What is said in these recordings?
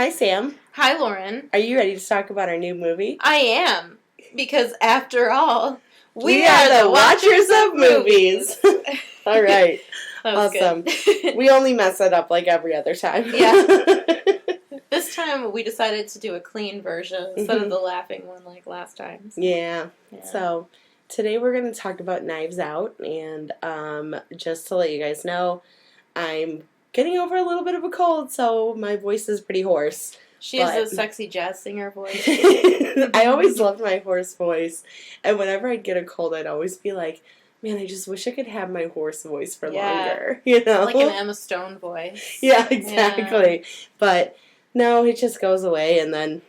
Hi, Sam. Hi, Lauren. Are you ready to talk about our new movie? I am, because after all, we are the watchers of movies. All right. That was awesome. Good. We only mess it up like every other time. Yeah. This time we decided to do a clean version instead of the laughing one like last time. So. Yeah. So today we're going to talk about Knives Out, and just to let you guys know, I'm getting over a little bit of a cold, so my voice is pretty hoarse. She has a sexy jazz singer voice. I always loved my hoarse voice, and whenever I'd get a cold, I'd always be like, man, I just wish I could have my hoarse voice for longer, you know? Like an Emma Stone voice. Yeah, exactly. Yeah. But no, it just goes away, and then,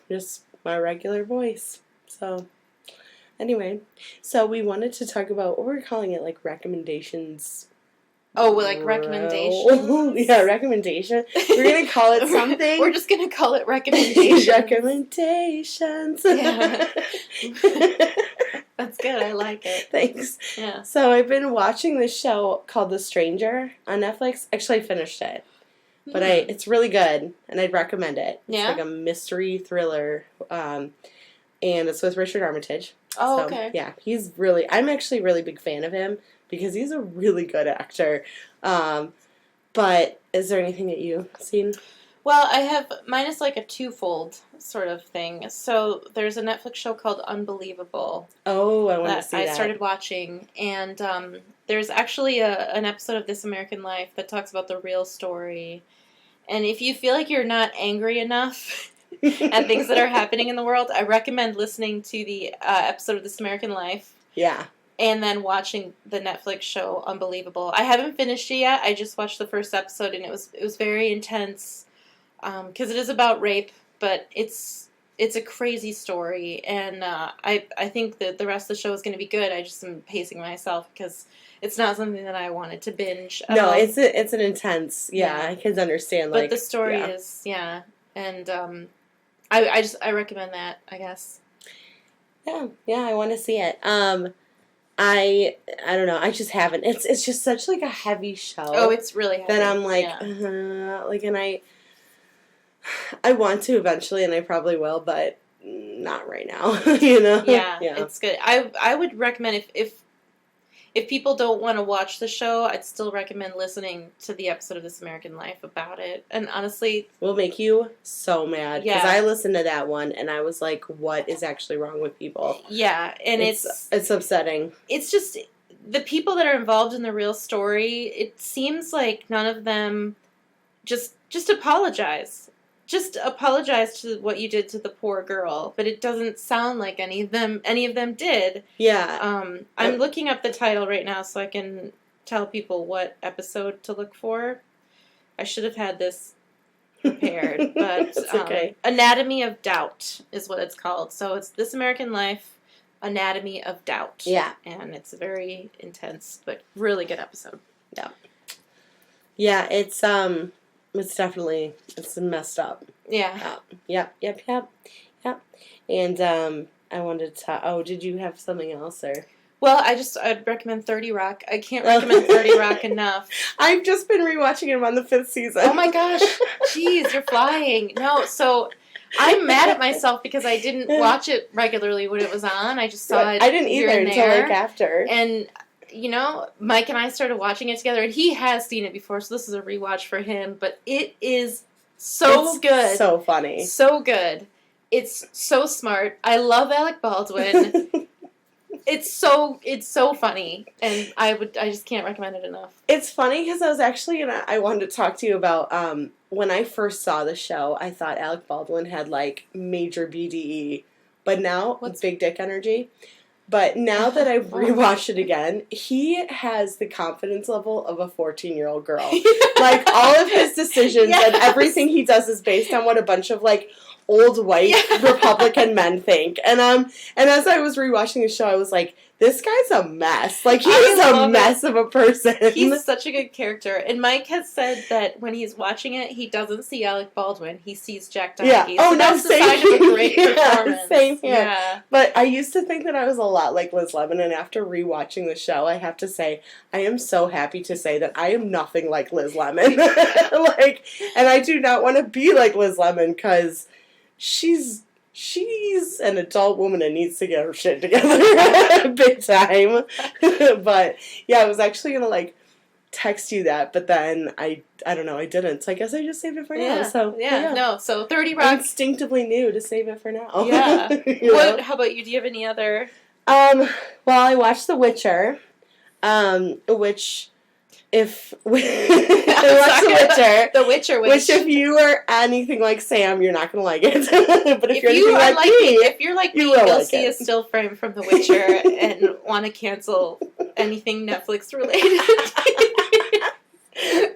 just my regular voice. So, anyway, so we wanted to talk about what we're calling it, like recommendations. Oh, like recommendations? Yeah, recommendation. We're going to call it something. We're just going to call it recommendations. Recommendations. Yeah. That's good. I like it. Thanks. Yeah. So I've been watching this show called The Stranger on Netflix. Actually, I finished it. But it's really good, and I'd recommend it. It's like a mystery thriller, and it's with Richard Armitage. Oh, so, okay. Yeah, I'm actually a really big fan of him, because he's a really good actor. But is there anything that you've seen? Well, mine is like a twofold sort of thing. So there's a Netflix show called Unbelievable. Oh, I want to see that. I started watching, and there's actually an episode of This American Life that talks about the real story. And if you feel like you're not angry enough at things that are happening in the world, I recommend listening to the episode of This American Life. Yeah. And then watching the Netflix show Unbelievable. I haven't finished it yet. I just watched the first episode, and it was very intense because it is about rape, but it's a crazy story, and I think that the rest of the show is going to be good. I just am pacing myself because it's not something that I wanted to binge. No, it's an intense. Yeah, I can understand. But the story is and I recommend that, I guess. Yeah, I want to see it. I don't know. I just haven't. It's just such like a heavy show. Oh, it's really heavy. That I'm like, and I want to eventually, and I probably will, but not right now. Yeah, it's good. I would recommend if people don't want to watch the show, I'd still recommend listening to the episode of This American Life about it. And honestly, will make you so mad because I listened to that one and I was like, what is actually wrong with people? Yeah, and it's upsetting. It's just the people that are involved in the real story. It seems like none of them just apologize. Just apologize to what you did to the poor girl, but it doesn't sound like any of them did. Yeah. I'm looking up the title right now so I can tell people what episode to look for. I should have had this prepared, but it's okay. Anatomy of Doubt is what it's called. So it's This American Life, Anatomy of Doubt. Yeah. And it's a very intense but really good episode. Yeah. Yeah, it's definitely, it's messed up. Yeah. Yep. And I wanted to, did you have something else, or? Well, I'd recommend 30 Rock. I can't recommend 30 Rock enough. I've just been rewatching him on the 5th season. Oh my gosh. Jeez, you're flying. No, so I'm mad at myself because I didn't watch it regularly when it was on. I just saw it. I didn't either until like after. And Mike and I started watching it together, and he has seen it before, so this is a rewatch for him. But it is so good. So funny. So good. It's so smart. I love Alec Baldwin. It's so funny, and I just can't recommend it enough. It's funny because I was actually I wanted to talk to you about when I first saw the show, I thought Alec Baldwin had like major BDE, but now what's big dick energy? But now that I've rewatched it again, he has the confidence level of a 14-year-old girl. Like, all of his decisions and everything he does is based on what a bunch of, like, old white Republican men think. And as I was rewatching the show, I was like, this guy's a mess. Like, I he's a love mess of a person. He's such a good character. And Mike has said that when he's watching it, he doesn't see Alec Baldwin. He sees Jack Donaghy. Yeah. Oh, so no, that's the same sign of a great here. performance. Same here. Yeah. But I used to think that I was a lot like Liz Lemon, and after rewatching the show, I have to say, I am so happy to say that I am nothing like Liz Lemon. Like, and I do not want to be like Liz Lemon, because she's an adult woman and needs to get her shit together big time. But yeah, I was actually gonna like text you that, but then I don't know, I didn't. So I guess I just saved it for now. So no. So 30 I Rock. instinctively knew to save it for now. Yeah. You know? How about you? Do you have any other? Well, I watched The Witcher, which if I watched The Witcher. The Witcher, Which, if you are anything like Sam, you're not gonna like it. But if you're anything like me, if you're like me, you'll like see it. a still frame from The Witcher and want to cancel anything Netflix related.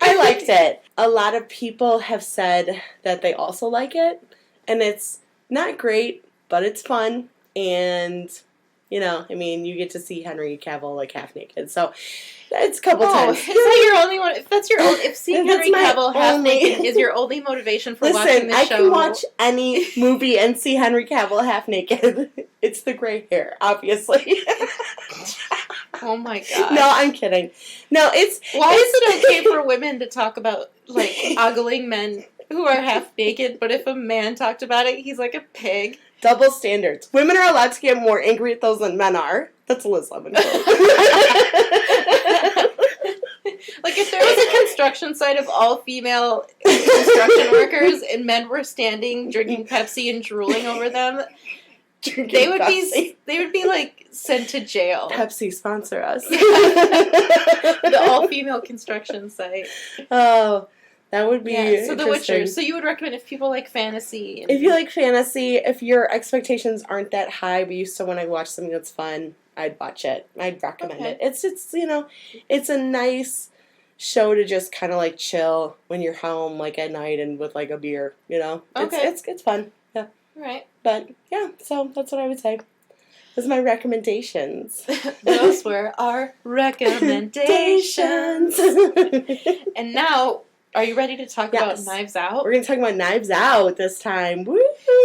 I liked it. A lot of people have said that they also like it, and it's not great, but it's fun, and you know, I mean, you get to see Henry Cavill like half naked, so it's a couple times. Is that your only one? If seeing Henry Cavill half naked is your only motivation for watching the show, I can watch any movie and see Henry Cavill half naked. It's the gray hair, obviously. Oh my god! No, I'm kidding. No, is it okay for women to talk about like ogling men who are half naked, but if a man talked about it, he's like a pig? Double standards. Women are allowed to get more angry at those than men are. That's a Liz Lemon quote. Like, if there was a construction site of all female construction workers and men were standing drinking Pepsi and drooling over them, they would be like sent to jail. Pepsi, sponsor us. The all female construction site. Oh, that would be so The Witcher. So you would recommend if people like fantasy. If you like fantasy, if your expectations aren't that high, but you still want to watch something that's fun, I'd watch it. I'd recommend it. It's you know, it's a nice show to just kind of like chill when you're home, like at night and with like a beer. You know, it's fun. Yeah. Right. But yeah, so that's what I would say. Those are my recommendations. Those were our recommendations. And now, are you ready to talk about Knives Out? We're going to talk about Knives Out this time. Woo!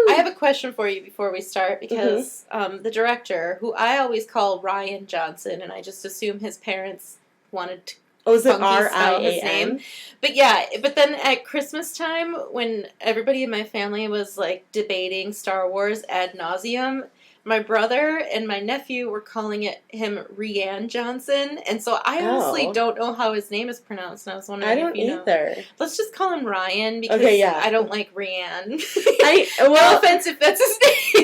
I have a question for you before we start, because the director, who I always call Rian Johnson, and I just assume his parents wanted to is it R-I-A-N? But yeah, but then at Christmas time, when everybody in my family was like debating Star Wars ad nauseum, my brother and my nephew were calling him Rian Johnson, and so I honestly don't know how his name is pronounced, and I was wondering if you know. Let's just call him Ryan, because I don't like Rian. No offense if that's his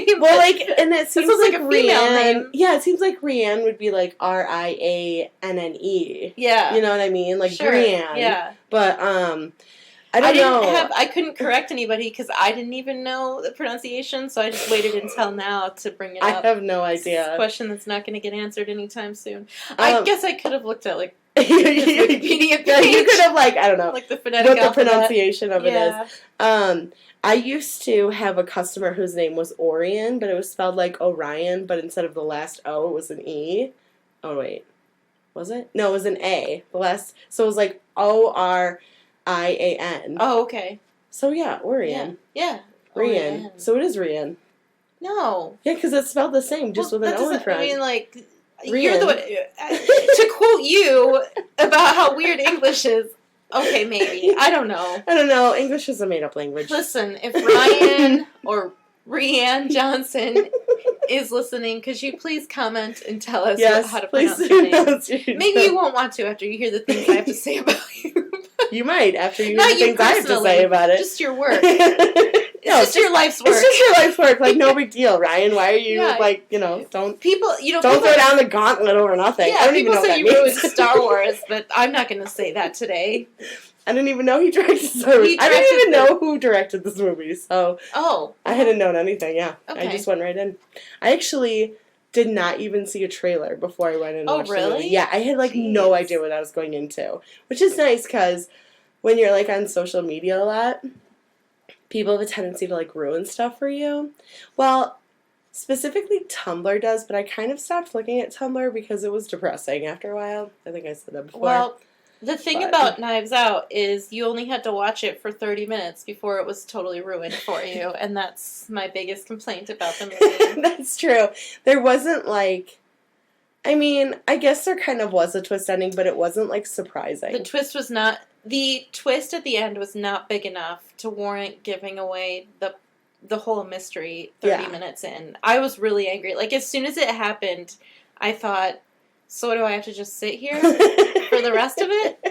name. Well, like, and it seems like a female name. Yeah, it seems like Rian would be like Rianne. Yeah. You know what I mean? Like Brienne. Yeah. But, I don't know. I couldn't correct anybody because I didn't even know the pronunciation, so I just waited until now to bring it up. I have no idea. It's a question that's not going to get answered anytime soon. I guess I could have looked at, like, Wikipedia page. Yeah, you could have, like, I don't know. Like the phonetic alphabet. What the pronunciation of it is. I used to have a customer whose name was Orion, but it was spelled like Orion, but instead of the last O, it was an E. Oh, wait. Was it? No, it was an A. So it was like O-R-I-A-N. Oh, okay. So, yeah, Orion. Yeah. Rian. So it is Rian. No. Yeah, because it's spelled the same, just with an O in front. I mean, like, Rian. You're the one. To quote you about how weird English is. Okay, maybe. I don't know. English is a made-up language. Listen, if Ryan or Rian Johnson is listening, could you please comment and tell us how to pronounce your name? Maybe you won't want to after you hear the things I have to say about you. You might after you hear the things I have to say about it. Just your work. It's just your life's work. It's just your life's work. Like, no big deal, Ryan. Why are you, don't don't throw down the gauntlet over nothing. Yeah, I don't even know what that means. People say you ruined Star Wars, but I'm not going to say that today. I didn't even know he directed Star Wars. I didn't even know who directed this movie, so I hadn't known anything, yeah. Okay. I just went right in. I actually did not even see a trailer before I went in and watched the movie. Yeah, I had, no idea what I was going into, which is nice, because when you're, on social media a lot, people have a tendency to, ruin stuff for you. Well, specifically Tumblr does, but I kind of stopped looking at Tumblr because it was depressing after a while. I think I said that before. Well, the thing about Knives Out is you only had to watch it for 30 minutes before it was totally ruined for you, and that's my biggest complaint about the movie. That's true. There wasn't, like... I mean, I guess there kind of was a twist ending, but it wasn't, like, surprising. The twist was not... The twist at the end was not big enough to warrant giving away the whole mystery 30 minutes in. I was really angry. Like, as soon as it happened, I thought, so do I have to just sit here for the rest of it?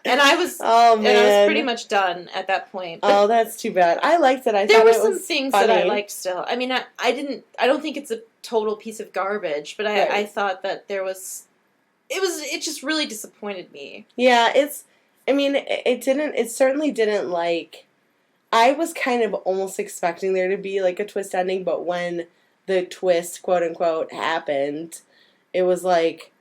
And I was pretty much done at that point. But oh, that's too bad. I liked it. There were some things funny. That I liked still. I mean, I don't think it's a total piece of garbage, but I thought that there was... It just really disappointed me. Yeah, it certainly didn't, like... I was kind of almost expecting there to be, like, a twist ending, but when the twist, quote-unquote, happened, it was like,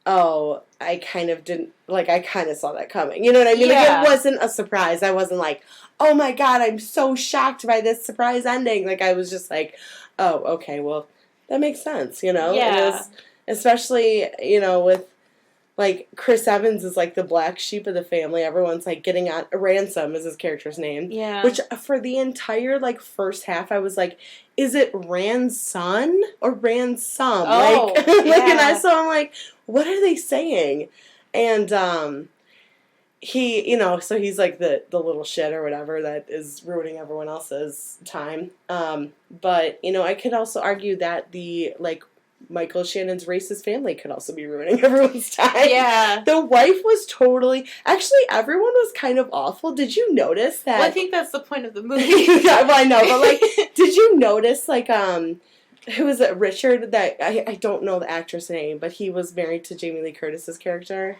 oh, I kind of didn't... Like, I kind of saw that coming. You know what I mean? Yeah. Like, it wasn't a surprise. I wasn't like, oh my god, I'm so shocked by this surprise ending. Like, I was just like, oh, okay, well, that makes sense, you know? Yeah. It was, especially, you know, with... Like, Chris Evans is, like, the black sheep of the family. Everyone's, like, getting on... Ransom is his character's name. Yeah. Which, for the entire, like, first half, I was like, is it Ranson or Ransom? Oh, like, yeah. So I'm like, what are they saying? And, he, you know, so he's, like, the little shit or whatever that is ruining everyone else's time. But, you know, I could also argue that the, like, Michael Shannon's racist family could also be ruining everyone's time. Yeah. The wife was totally... Actually, everyone was kind of awful. Did you notice that... Well, I think that's the point of the movie. Yeah, well, I know, but, like, did you notice, like, who was it, Richard? That I don't know the actor's name, but he was married to Jamie Lee Curtis's character.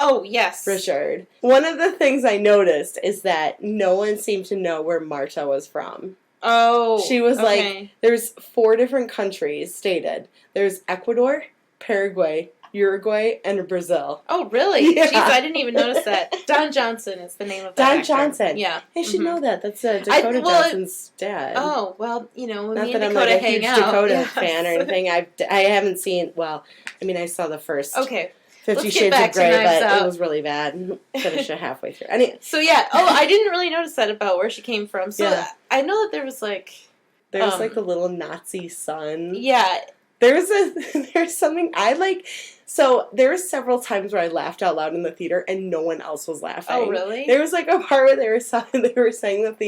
Oh, yes. Richard. One of the things I noticed is that no one seemed to know where Marta was from. Oh, she was like, there's 4 different countries stated. There's Ecuador, Paraguay, Uruguay, and Brazil. Oh, really? Yeah. Jeez, I didn't even notice that. Don Johnson is the name of that Don actor. Johnson. Yeah. I should know that. That's Dakota Johnson's dad. Oh, well, you know, when Not me that and I'm Dakota like a hang huge out. Dakota fan or anything. I haven't seen, well, I mean, I saw the first 50 Shades of Grey, but it was really bad. Finished it halfway through. So, yeah. Oh, I didn't really notice that about where she came from. So, yeah. I know that there was, like... There's, like, a little Nazi son. Yeah. There's something I like. So there were several times where I laughed out loud in the theater and no one else was laughing. Oh, really? There was like a part where they were saying that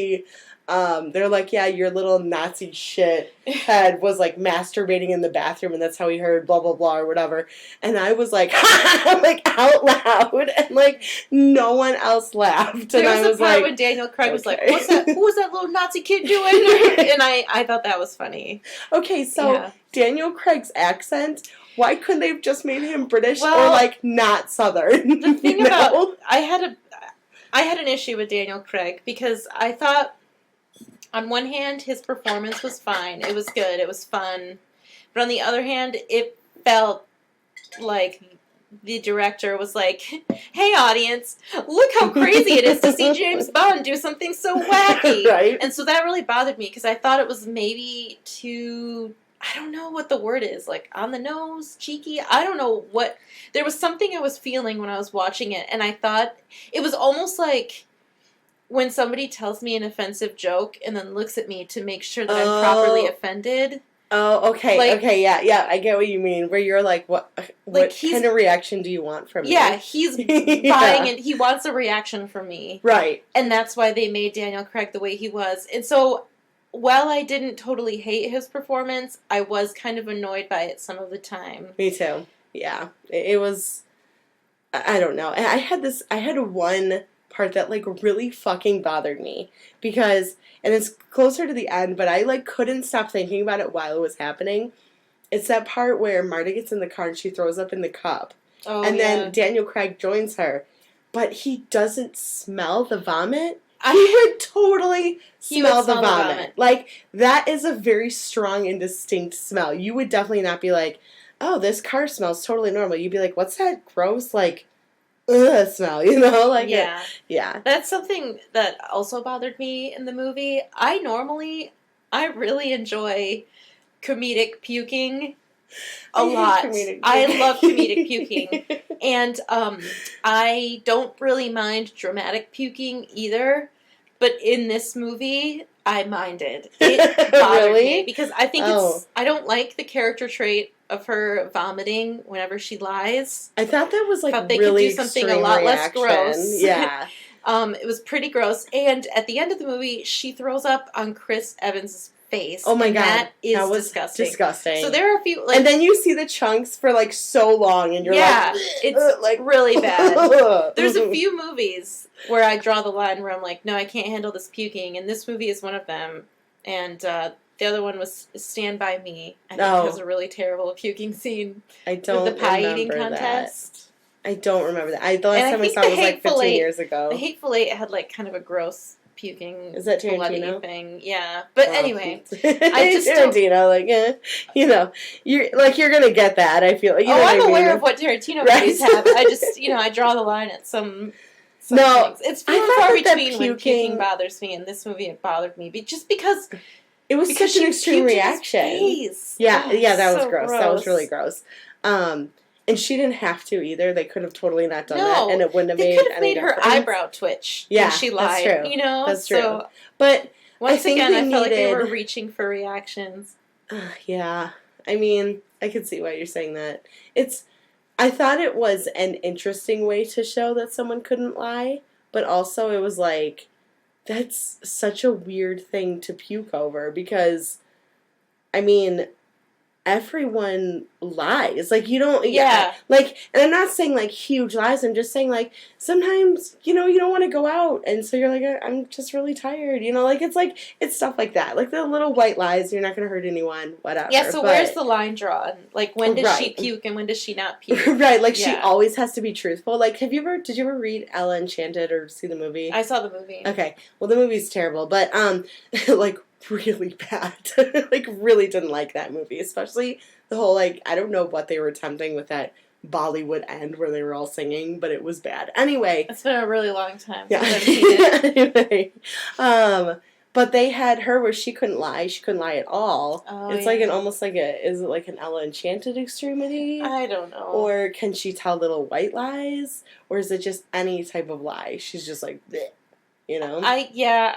they're like, yeah, your little Nazi shit head was like masturbating in the bathroom and that's how he heard blah blah blah or whatever. And I was like, like out loud, and like no one else laughed. There and was a part like, when Daniel Craig was like, "What's that? Who was that little Nazi kid doing?" And I thought that was funny. Okay, so Daniel Craig's accent. Why couldn't they have just made him British or like not Southern? The thing about I had an issue with Daniel Craig because I thought, on one hand, his performance was fine. It was good. It was fun. But on the other hand, it felt like the director was like, "Hey, audience, look how crazy it is to see James Bond do something so wacky." Right. And so that really bothered me because I thought it was maybe too... I don't know what the word is, like on the nose, cheeky. I don't know what. There was something I was feeling when I was watching it, and I thought it was almost like when somebody tells me an offensive joke and then looks at me to make sure that I'm properly offended. Oh, okay, like, okay, yeah, I get what you mean. Where you're like, what kind of reaction do you want from me? Yeah, he's buying it. He wants a reaction from me, right? And that's why they made Daniel Craig the way he was, and so. While I didn't totally hate his performance, I was kind of annoyed by it some of the time. Me too. Yeah. It was... I don't know. I had one part that, like, really fucking bothered me. Because... And it's closer to the end, but I, like, couldn't stop thinking about it while it was happening. It's that part where Marta gets in the car and she throws up in the cup. Oh, and then Daniel Craig joins her. But he doesn't smell the vomit. He would totally smell the vomit. Like, that is a very strong and distinct smell. You would definitely not be like, oh, this car smells totally normal. You'd be like, what's that gross, like, smell, you know? Like, yeah. Yeah. That's something that also bothered me in the movie. I really enjoy comedic puking a I hate lot. comedic I puking. love comedic puking. And I don't really mind dramatic puking either. But in this movie, I minded. It bothered Really? me because I think I don't like the character trait of her vomiting whenever she lies. I thought that was like Thought they really could do something extreme a lot reaction. less gross. Yeah. It was pretty gross. And at the end of the movie, she throws up on Chris Evans' face. Oh my and God. that is That was disgusting. disgusting. So there are a few, like, and then you see the chunks for like so long, and you're yeah, like, it's like really bad. There's a few movies where I draw the line where I'm like, no, I can't handle this puking, and this movie is one of them. And the other one was Stand By Me. I think it has a really terrible puking scene. I don't with the pie remember eating contest. That. I don't remember that. The last time I saw it was like 15 years ago. The Hateful Eight had like kind of a gross puking, is that Tarantino bloody thing? Yeah, but anyway, I just Tarantino, like, you know, you're gonna get that. I feel. You know I'm what aware of what Tarantino movies have. I just, I draw the line at some things. It's few and far between when puking bothers me. In this movie, it bothered me, just because it was such an extreme reaction. Yeah, that was gross. That was really gross. And she didn't have to either. They could have totally not done that, and it wouldn't have made any difference. They could have made her eyebrow twitch when she lied. That's true. That's true. So, but once again, I felt like they were reaching for reactions. Yeah. I mean, I could see why you're saying that. I thought it was an interesting way to show that someone couldn't lie, but also it was like, that's such a weird thing to puke over because, I mean, everyone lies. Like, you don't... Yeah. Like, and I'm not saying, like, huge lies. I'm just saying, like, sometimes, you don't want to go out. And so you're like, I'm just really tired. Like, it's stuff like that. Like, the little white lies, you're not going to hurt anyone, whatever. Yeah, so where's the line drawn? Like, when does she puke and when does she not puke? Right, like, she always has to be truthful. Like, did you ever read Ella Enchanted or see the movie? I saw the movie. Okay. Well, the movie's terrible. But, like, really bad. Like, really didn't like that movie, especially the whole, like, I don't know what they were attempting with that Bollywood end where they were all singing, but it was bad. Anyway. It's been a really long time since I've seen it. Anyway. But they had her where she couldn't lie. She couldn't lie at all. Oh, it's like is it like an Ella Enchanted extremity? I don't know. Or can she tell little white lies? Or is it just any type of lie? She's just like, bleh,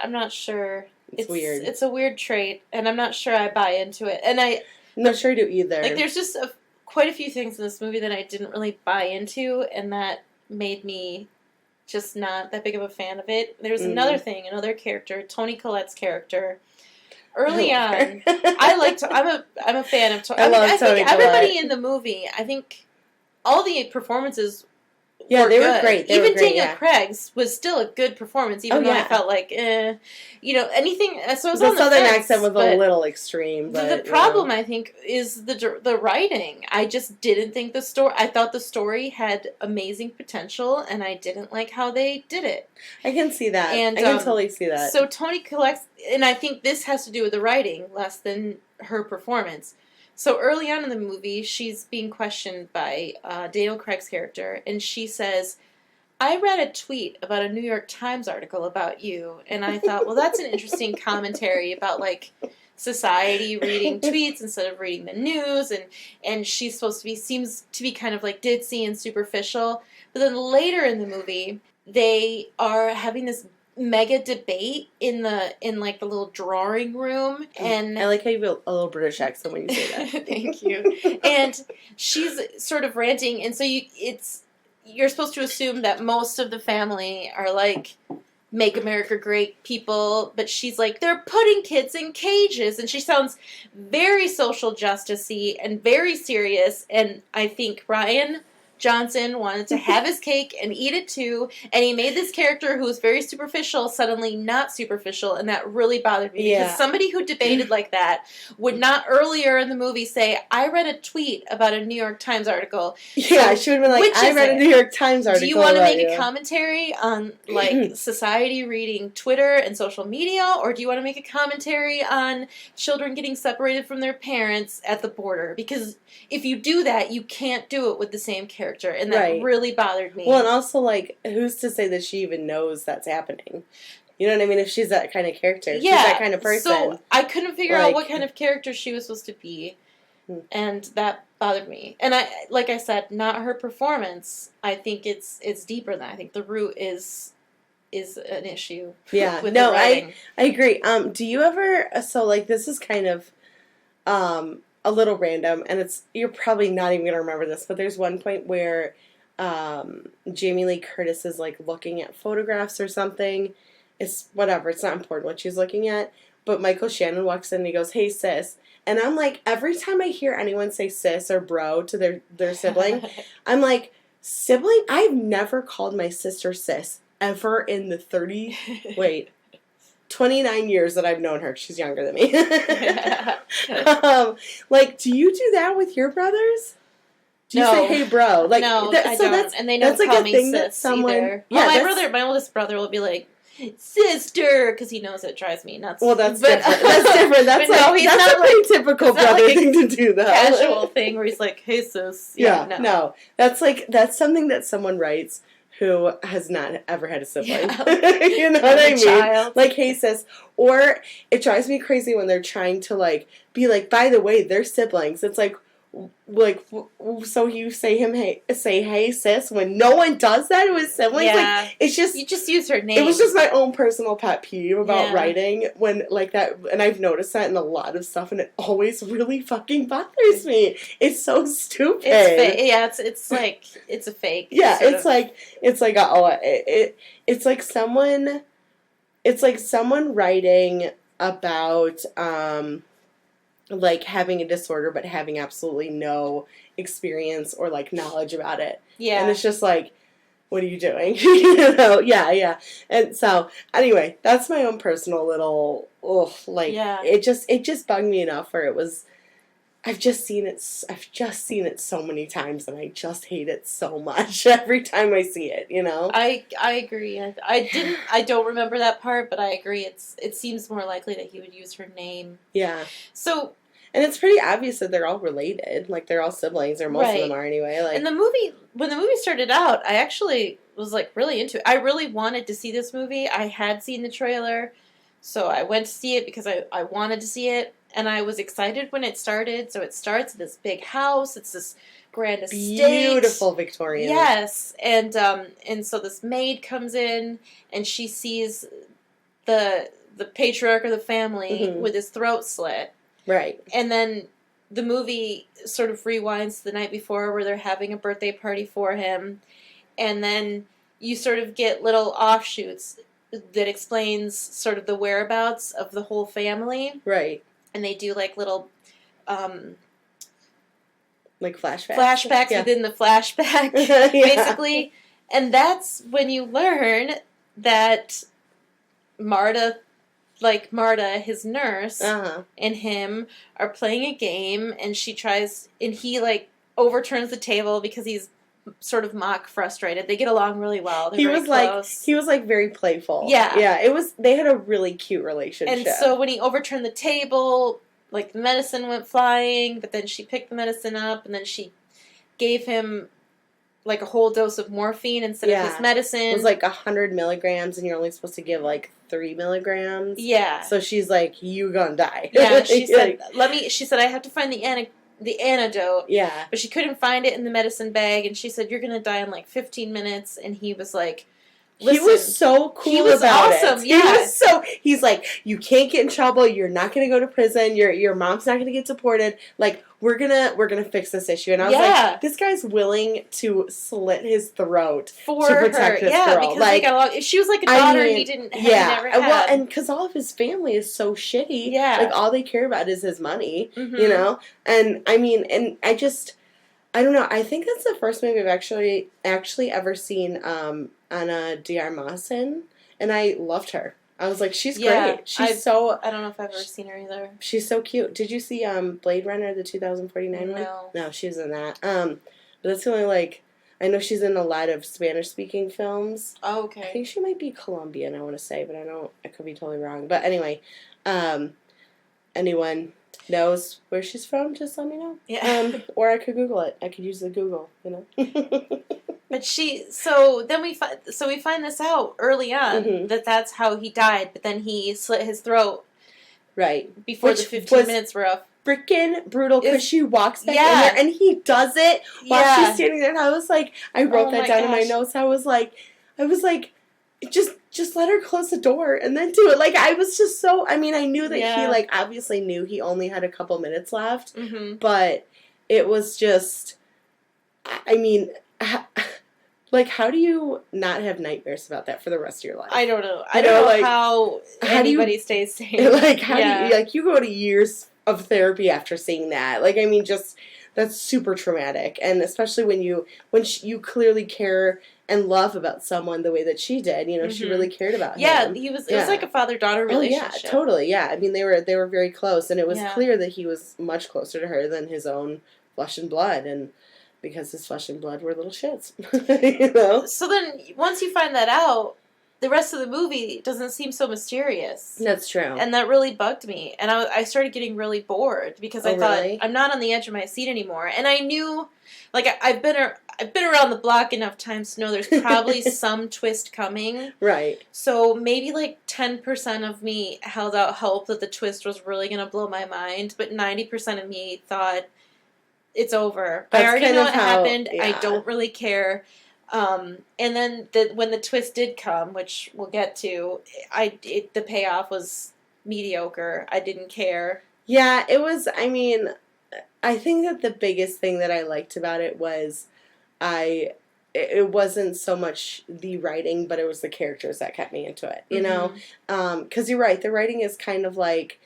I'm not sure. It's weird. It's a weird trait, and I'm not sure I buy into it. And I'm not sure I do either. Like, there's just quite a few things in this movie that I didn't really buy into, and that made me just not that big of a fan of it. There's another character, Toni Collette's character. Early on, I'm a fan of Toni. I think everybody in the movie, I think all the performances were they good. were great. Even Daniel Craig's was still a good performance, even though I felt like, anything. So it was on the southern fence, accent was a little extreme. But, the problem, I think, is the writing. I just didn't think the story. I thought the story had amazing potential, and I didn't like how they did it. I can see that. And I can totally see that. So Toni Collette, and I think this has to do with the writing less than her performance. So early on in the movie, she's being questioned by Daniel Craig's character, and she says, I read a tweet about a New York Times article about you, and I thought, well, that's an interesting commentary about, like, society reading tweets instead of reading the news, and she's seems to be kind of, like, ditzy and superficial. But then later in the movie, they are having this mega debate in the little drawing room, and I like how you have a little British accent when you say that. Thank you. And she's sort of ranting, and so you're supposed to assume that most of the family are like Make America Great people, but she's like, they're putting kids in cages, and she sounds very social justice-y and very serious, and I think Rian Johnson wanted to have his cake and eat it too, and he made this character who was very superficial suddenly not superficial, and that really bothered me because somebody who debated like that would not earlier in the movie say, I read a tweet about a New York Times article. Yeah, she would have been like, I read a New York Times article. Do you want to make a commentary on, like, society reading Twitter and social media, or do you want to make a commentary on children getting separated from their parents at the border? Because if you do that, you can't do it with the same character. And that really bothered me. Well, and also, like, who's to say that she even knows that's happening? You know what I mean? If she's that kind of character. If Yeah. she's that kind of person. So I couldn't figure out what kind of character she was supposed to be. And that bothered me. And like I said, not her performance. I think it's deeper than that. I think the root is an issue. Yeah. With No, the writing. I agree. Do you ever, so like this is kind of a little random, and you're probably not even going to remember this, but there's one point where Jamie Lee Curtis is like looking at photographs or something. It's whatever, it's not important what she's looking at, but Michael Shannon walks in and he goes, "Hey sis." And I'm like, every time I hear anyone say sis or bro to their sibling, I'm like, sibling? I've never called my sister sis ever in the 29 years that I've known her. She's younger than me. Like, do you do that with your brothers? Do you say, "Hey, bro"? Like, no, I don't. And they don't like call me sis either. Yeah, my oldest brother will be like, "Sister," because he knows it drives me nuts. Well, that's different. That's different. That's that's a pretty typical brother thing to do, though. Casual thing where he's like, "Hey, sis." Yeah, no. That's something that someone writes who has not ever had a sibling. Yeah. You know what I mean? Child. Like, "Hey, sis." Or it drives me crazy when they're trying to like be like, "By the way, they're siblings." It's like so you say hey sis when no one does that with siblings. Yeah. Like, it's just you just use her name. It was just my own personal pet peeve about Yeah. writing when like that, and I've noticed that in a lot of stuff, and it always really fucking bothers me. It's so stupid. It's fake. Yeah, it's like it's a fake. Yeah, it's like it's like someone writing about like having a disorder but having absolutely no experience or like knowledge about it. Yeah. And it's just like, what are you doing? You know? Yeah. And so anyway, that's my own personal little it just bugged me enough where it was I've just seen it so many times, and I just hate it so much every time I see it, you know? I agree. I don't remember that part, but I agree. It seems more likely that he would use her name. Yeah. So, and it's pretty obvious that they're all related. Like, they're all siblings, or most of them are anyway. Like, and when the movie started out, I actually was like really into it. I really wanted to see this movie. I had seen the trailer, so I went to see it because I wanted to see it. And I was excited when it started. So it starts at this big house. It's this grand estate. Beautiful Victorian. Yes. And so this maid comes in and she sees the patriarch of the family with his throat slit. Right. And then the movie sort of rewinds to the night before where they're having a birthday party for him. And then you sort of get little offshoots that explains sort of the whereabouts of the whole family. Right. And they do like little like flashbacks within the flashback, basically. And that's when you learn that Marta, his nurse, and him are playing a game, and he like overturns the table because he's sort of mock frustrated. They get along really well. He was like very playful. Yeah. Yeah, they had a really cute relationship. And so when he overturned the table, like the medicine went flying, but then she picked the medicine up and then she gave him like a whole dose of morphine instead of his medicine. It was like 100 milligrams and you're only supposed to give like 3 milligrams. Yeah. So she's like, "You gonna die." Yeah, she said, she said, "I have to find the antidote." Yeah. But she couldn't find it in the medicine bag, and she said, "You're going to die in like 15 minutes." And he was like, listen. He was so cool he was about awesome, it. Yeah. He's like, "You can't get in trouble. You're not going to go to prison. Your mom's not going to get deported. Like, we're gonna fix this issue." And I was like, this guy's willing to slit his throat to protect this girl. Because they got along. She was like a daughter he didn't have. Yeah. Never had. Well, and because all of his family is so shitty. Yeah. Like, all they care about is his money. You know? And I mean, and I don't know. I think that's the first movie I've actually ever seen Anna de Armas in, and I loved her. I was like, she's great. I don't know if I've ever seen her either. She's so cute. Did you see Blade Runner, the 2049 one? No, she was in that. But that's the only I know she's in a lot of Spanish speaking films. Oh, okay. I think she might be Colombian, I want to say, but I could be totally wrong. But anyway, anyone knows where she's from, just let me know. Yeah. Or I could Google it. I could use the Google, you know. But so we find this out early on that that's how he died, but then he slit his throat. Right. Before the 15 minutes were up. Freaking brutal because she walks back in there and he does it while she's standing there. And I was like, I wrote that down in my notes. I was like, just let her close the door and then do it. Like, I was just so, I mean, I knew that he, like, obviously knew he only had a couple minutes left, but it was just, I mean, like, how do you not have nightmares about that for the rest of your life? I don't know. I don't know like, how anybody stays sane. Like, how do you, like, you go to years of therapy after seeing that. Like, I mean, just, that's super traumatic. And especially when you clearly care and love about someone the way that she did. You know, she really cared about him. Yeah, it was like a father-daughter relationship. Oh, yeah, totally, yeah. I mean, they were very close, and it was clear that he was much closer to her than his own flesh and blood, and because his flesh and blood were little shits, you know? So then, once you find that out, the rest of the movie doesn't seem so mysterious. That's true. And that really bugged me. And I started getting really bored because I thought, I'm not on the edge of my seat anymore. And I knew, like, I've been around the block enough times to know there's probably some twist coming. Right. So maybe, like, 10% of me held out hope that the twist was really going to blow my mind. But 90% of me thought, it's over. I already know what happened. Yeah. I don't really care. And then when the twist did come, which we'll get to, the payoff was mediocre. I didn't care. Yeah, it was, I mean, I think that the biggest thing that I liked about it was it wasn't so much the writing, but it was the characters that kept me into it, you know? 'Cause you're right, the writing is kind of like,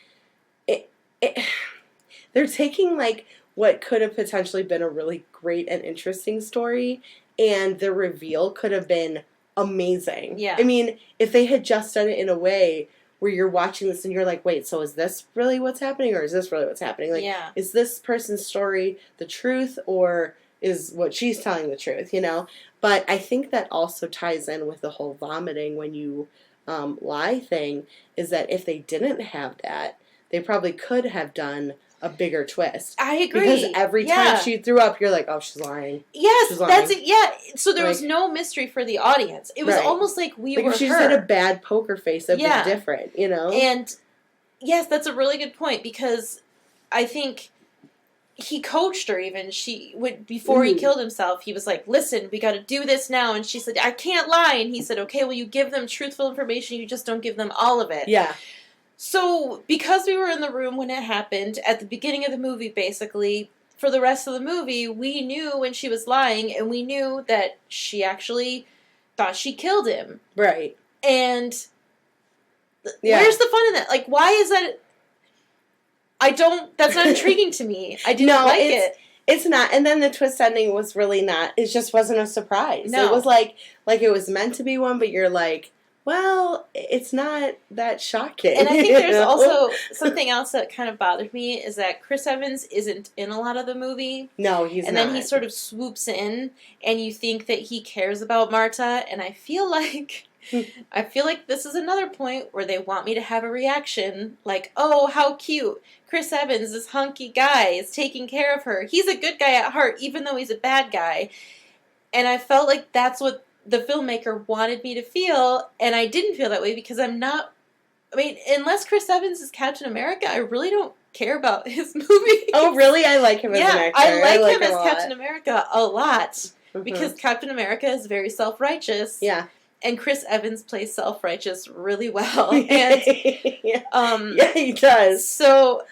they're taking, like, what could have potentially been a really great and interesting story, and the reveal could have been amazing. Yeah. I mean, if they had just done it in a way where you're watching this and you're like, wait, so is this really what's happening, or is this really what's happening? Like, is this person's story the truth, or is what she's telling the truth, you know? But I think that also ties in with the whole vomiting when you lie thing, is that if they didn't have that, they probably could have done a bigger twist. I agree. Because every time she threw up, you're like, oh, she's lying. Yes, she's lying. That's it. Yeah. So there was no mystery for the audience. It was almost like we were if she just had a bad poker face, that'd be different, you know? And, yes, that's a really good point, because I think he coached her even. Before he killed himself, he was like, listen, we got to do this now. And she said, I can't lie. And he said, okay, well, you give them truthful information, you just don't give them all of it. Yeah. So, because we were in the room when it happened, at the beginning of the movie, basically, for the rest of the movie, we knew when she was lying, and we knew that she actually thought she killed him. Right. And where's the fun in that? Like, why is that? That's not intriguing to me. I didn't like it. It's not. And then the twist ending was really not, it just wasn't a surprise. No. It was like it was meant to be one, but you're like, well, it's not that shocking. And I think there's also something else that kind of bothered me, is that Chris Evans isn't in a lot of the movie. No, he's not. And then he sort of swoops in, and you think that he cares about Marta, and I feel like this is another point where they want me to have a reaction, like, oh, how cute. Chris Evans, this hunky guy, is taking care of her. He's a good guy at heart, even though he's a bad guy. And I felt like that's what the filmmaker wanted me to feel, and I didn't feel that way, because I'm not, I mean, unless Chris Evans is Captain America, I really don't care about his movie. Oh, really? I like him as an actor. I like him as Captain America a lot, because Captain America is very self-righteous. Yeah. And Chris Evans plays self-righteous really well. And yeah, he does. So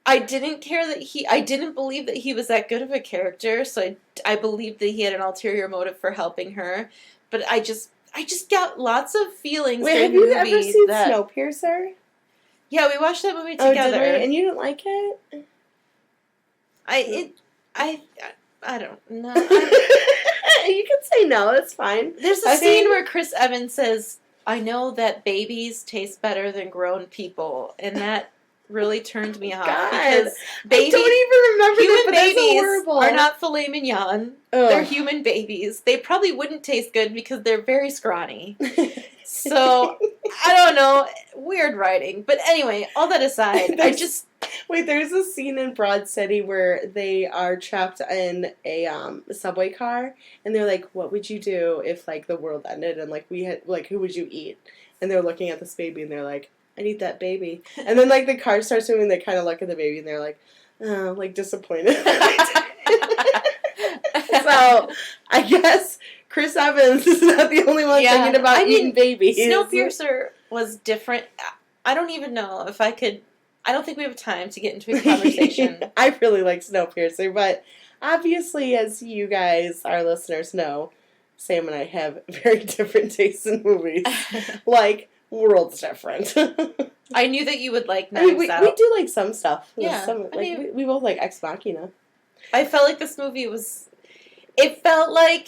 I didn't care that I didn't believe that he was that good of a character, so I believed that he had an ulterior motive for helping her. But I just got lots of feelings. Wait, have you ever seen Snowpiercer? Yeah, we watched that movie together. Oh, did we? And you didn't like it? I don't know. You can say no, it's fine. There's a scene where Chris Evans says, I know that babies taste better than grown people, and that really turned me off. God, because I don't even remember human that, babies are not filet mignon. Ugh. They're human babies. They probably wouldn't taste good because they're very scrawny. So, I don't know. Weird writing. But anyway, all that aside, Wait, there's a scene in Broad City where they are trapped in a subway car, and they're like, "What would you do if like the world ended and like we had like who would you eat?" And they're looking at this baby, and they're like, "I'd eat that baby." And then like the car starts moving, they kind of look at the baby, and they're like, "Oh," like disappointed. So I guess Chris Evans is not the only one thinking about eating babies. Snowpiercer was different. I don't even know if I could. I don't think we have time to get into a conversation. I really like Snowpiercer, but obviously, as you guys, our listeners, know, Sam and I have very different tastes in movies. Like, worlds different. I knew that you would like Knives Out. We do like some stuff. Yeah. We both like Ex Machina. I felt like this movie was... It felt like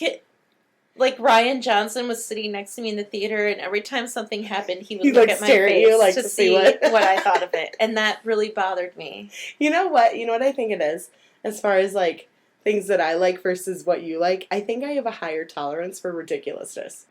Rian Johnson was sitting next to me in the theater, and every time something happened, he would look at my face to see what I thought of it, and that really bothered me. You know what? You know what I think it is? As far as, like, things that I like versus what you like, I think I have a higher tolerance for ridiculousness.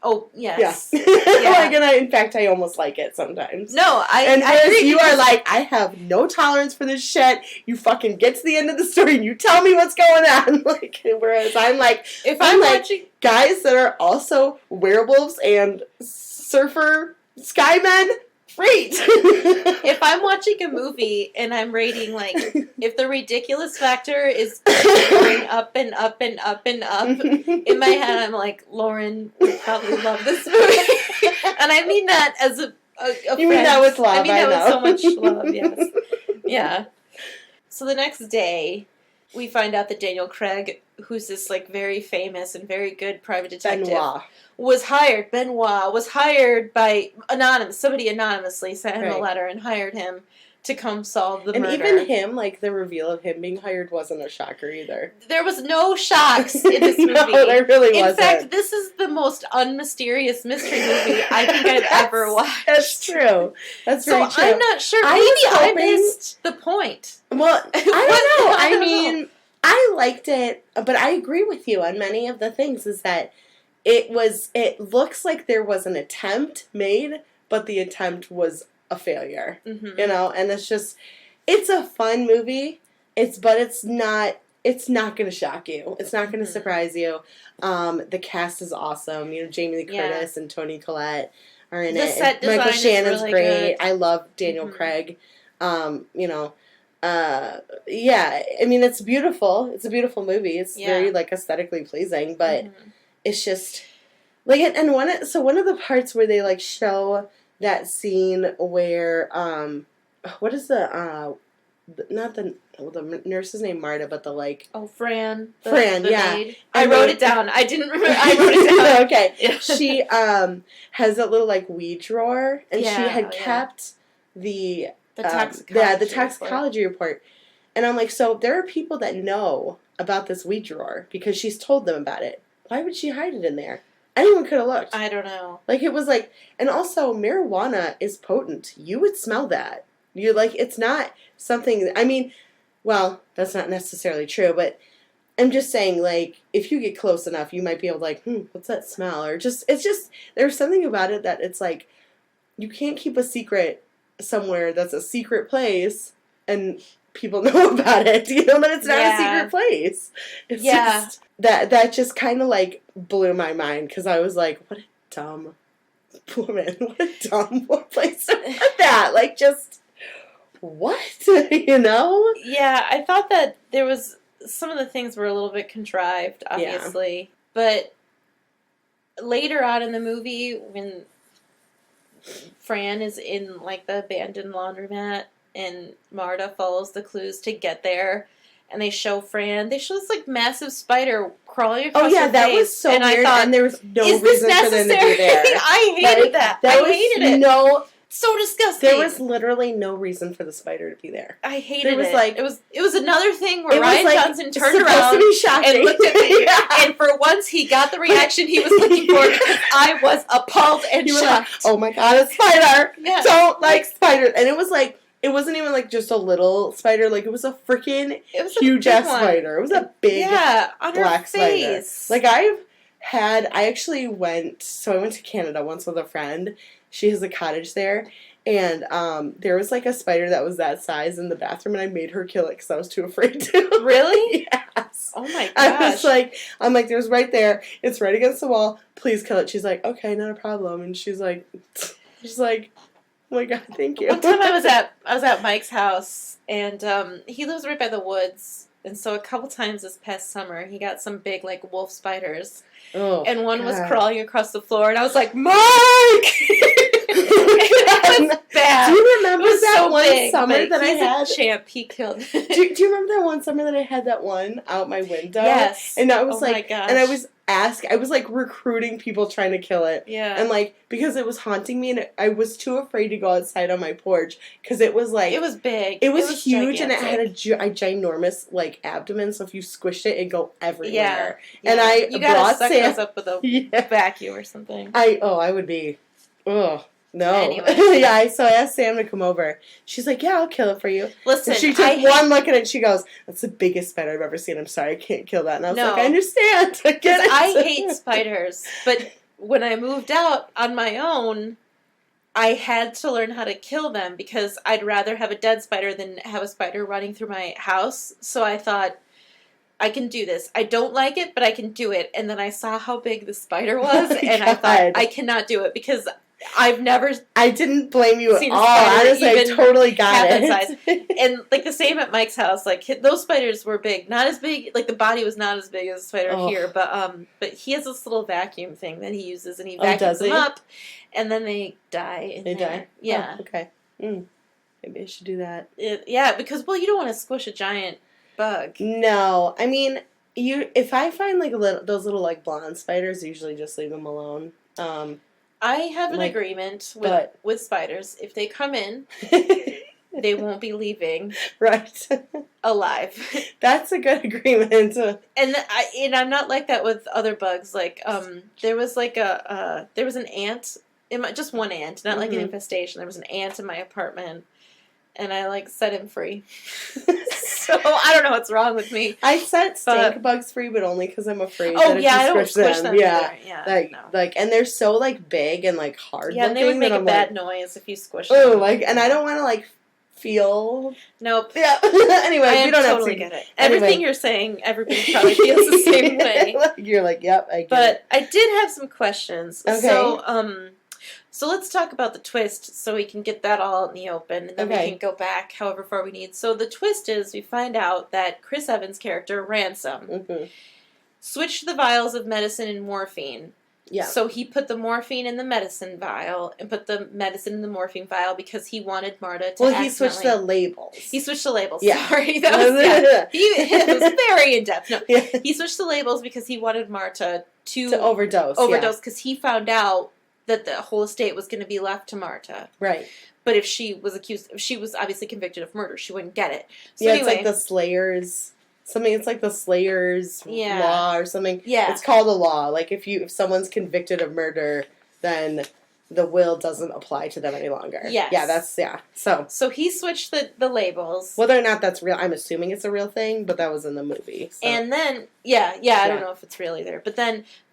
Oh, yes. Yeah. In fact, I almost like it sometimes. No, I agree. You are like, I have no tolerance for this shit. You fucking get to the end of the story and you tell me what's going on. Like, whereas I'm like, if I'm like watching guys that are also werewolves and surfer skymen, great. If I'm watching a movie and I'm rating, like, if the ridiculous factor is going up and up and up and up, in my head I'm like, Lauren would probably love this movie. And I mean that as a friend. You mean that with love, I mean that with so much love, yes. Yeah. So the next day, we find out that Daniel Craig, who's this, like, very famous and very good private detective... Benoit was hired by somebody anonymously sent him a letter and hired him to come solve the murder. And even him, like, the reveal of him being hired wasn't a shocker either. There was no shocks in this movie. No, there really wasn't. In fact, this is the most unmysterious mystery movie I think I've ever watched. That's true. That's very true. So I'm not sure. Maybe I missed the point. Well, I don't know. I mean, I liked it, but I agree with you on many of the things, is that it looks like there was an attempt made, but the attempt was a failure. Mm-hmm. You know, and it's a fun movie. But it's not going to shock you. It's not going to surprise you. The cast is awesome. You know, Jamie Lee Curtis and Toni Collette are in it. The set design Michael Shannon's really great. good. I love Daniel Craig. You know, yeah. I mean, it's beautiful. It's a beautiful movie. It's very, like, aesthetically pleasing, but it's just like it. And one of the parts where they, like, show that scene where what is the nurse's name Marta, but the, like... Oh, Fran. Fran, the yeah. maid. I wrote it down. I didn't remember. I wrote it down. Okay. Yeah. She has that little, like, weed drawer, and she had kept the toxicology report. And I'm like, so there are people that know about this weed drawer because she's told them about it. Why would she hide it in there? Anyone could have looked. I don't know. Like, it was like... And also, marijuana is potent. You would smell that. You're like, it's not something... I mean, well, that's not necessarily true, but I'm just saying, like, if you get close enough, you might be able to, like, what's that smell? Or it's just... There's something about it that it's like, you can't keep a secret somewhere that's a secret place and people know about it. You know, that it's not a secret place. It's just... That just kind of, like, blew my mind, because I was like, what a dumb woman. What a dumb place to put that. Like, just, what? You know? Yeah, I thought that there was, some of the things were a little bit contrived, obviously. Yeah. But later on in the movie, when Fran is in, like, the abandoned laundromat, and Marta follows the clues to get there, and they show Fran. They show this, like, massive spider crawling across her face. That was so weird, I thought, and there was no reason for them to be there. I hated that. I hated it. So disgusting. There was literally no reason for the spider to be there. I hated it. Like, it was another thing where Rian Johnson turned around and looked at me, and for once he got the reaction he was looking for, because I was appalled and shocked. Like, oh my god, a spider! Yeah. Don't like spiders. And it was like, it wasn't even, like, just a little spider. Like, it was a freaking huge-ass spider. It was a big black spider. Like, I actually went to Canada once with a friend. She has a cottage there. And there was like a spider that was that size in the bathroom, and I made her kill it because I was too afraid to. Really? Yes. Oh my gosh. I'm like, there's right there. It's right against the wall. Please kill it. She's like, okay, not a problem. And she's like, oh my god, thank you. One time I was at Mike's house, and he lives right by the woods, and so a couple times this past summer he got some big like wolf spiders, and one was crawling across the floor, and I was like, Mike. It was bad. Do you remember that so one big, summer that I he's had? A champ. He killed. Do you remember that one summer that I had that one out my window? Yes. And I was my gosh. and I was like recruiting people trying to kill it. Yeah. And like because it was haunting me, and I was too afraid to go outside on my porch because it was like it was big. It was huge, gigantic. and it had a ginormous like abdomen. So if you squished it, it'd go everywhere. Yeah. And I you gotta brought suck Sam those up with a vacuum or something. I would be. Ugh. No. Anyway. Yeah, so I asked Sam to come over. She's like, yeah, I'll kill it for you. Listen, and she took one look at it and she goes, that's the biggest spider I've ever seen. I'm sorry, I can't kill that. And I was like, I understand. I get it. I hate spiders, but when I moved out on my own, I had to learn how to kill them because I'd rather have a dead spider than have a spider running through my house. So I thought, I can do this. I don't like it, but I can do it. And then I saw how big the spider was, and I thought, I cannot do it because I've never. I didn't blame you at all. Honestly, I totally got it. Size. And like the same at Mike's house. Like those spiders were big, not as big. Like the body was not as big as the spider here, but he has this little vacuum thing that he uses, and he vacuums them up, and then they die. They die. Yeah. Oh, okay. Maybe I should do that. Yeah, because you don't want to squish a giant bug. No, I mean if I find like those little like blonde spiders, I usually just leave them alone. I have an agreement with spiders. If they come in, they won't be leaving alive. That's a good agreement. And I'm not like that with other bugs. Like there was like there was an ant, just one ant, not like an infestation. There was an ant in my apartment, and I like set him free. So I don't know what's wrong with me. I set stink bugs free, but only because I'm afraid. Oh yeah, I don't squish them. Yeah, yeah. And they're so like big and like hard. Yeah, and they would make a bad noise if you squish them. Oh, and I don't want to like feel. Nope. Yeah. Anyway, we don't totally have to get it. Everything you're saying, everybody probably feels the same way. You're like, yep, I get it. But I did have some questions. Okay. So let's talk about the twist so we can get that all in the open, and then we can go back however far we need. So the twist is we find out that Chris Evans' character, Ransom, switched the vials of medicine and morphine. Yeah. So he put the morphine in the medicine vial and put the medicine in the morphine vial because he wanted Marta to he switched the labels. He switched the labels. Yeah. Sorry. That was, it was very in-depth. No. Yeah. He switched the labels because he wanted Marta to overdose. Because he found out that the whole estate was going to be left to Marta. Right. But if she was obviously convicted of murder, she wouldn't get it. So anyway, it's like the Slayers. It's like the Slayers law or something. Yeah. It's called a law. Like if someone's convicted of murder, then the will doesn't apply to them any longer. Yes. Yeah, So he switched the labels. Whether or not that's real, I'm assuming it's a real thing, but that was in the movie. So. And then I don't know if it's real either.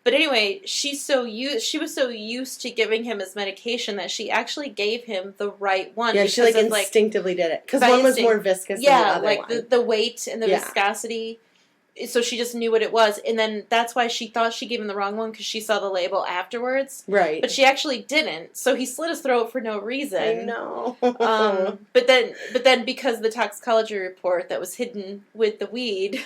But anyway, she was so used to giving him his medication that she actually gave him the right one. Yeah, she instinctively did it because one was more viscous. Than the other one. The weight and the viscosity. So she just knew what it was, and then that's why she thought she gave him the wrong one because she saw the label afterwards. Right. But she actually didn't. So he slit his throat for no reason. I know. But then because the toxicology report that was hidden with the weed,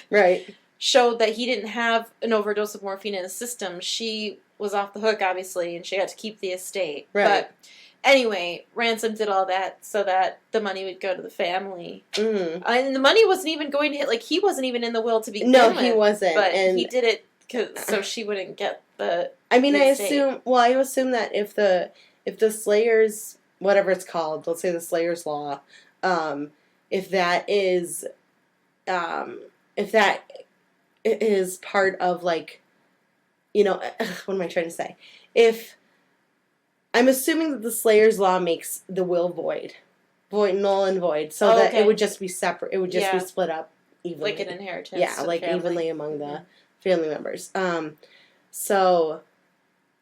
showed that he didn't have an overdose of morphine in his system, she was off the hook, obviously, and she had to keep the estate. Right. But anyway, Ransom did all that so that the money would go to the family. And the money wasn't even going to hit, he wasn't even in the will to begin with. No, he wasn't. But he did it so she wouldn't get the I estate. assume that if the Slayers, whatever it's called, let's say the Slayers law, if that is part of what am I trying to say? I'm assuming that the Slayer's law makes the will null and void, so that it would just be separate. It would just be split up evenly, like an inheritance. Yeah, like evenly among the family members. So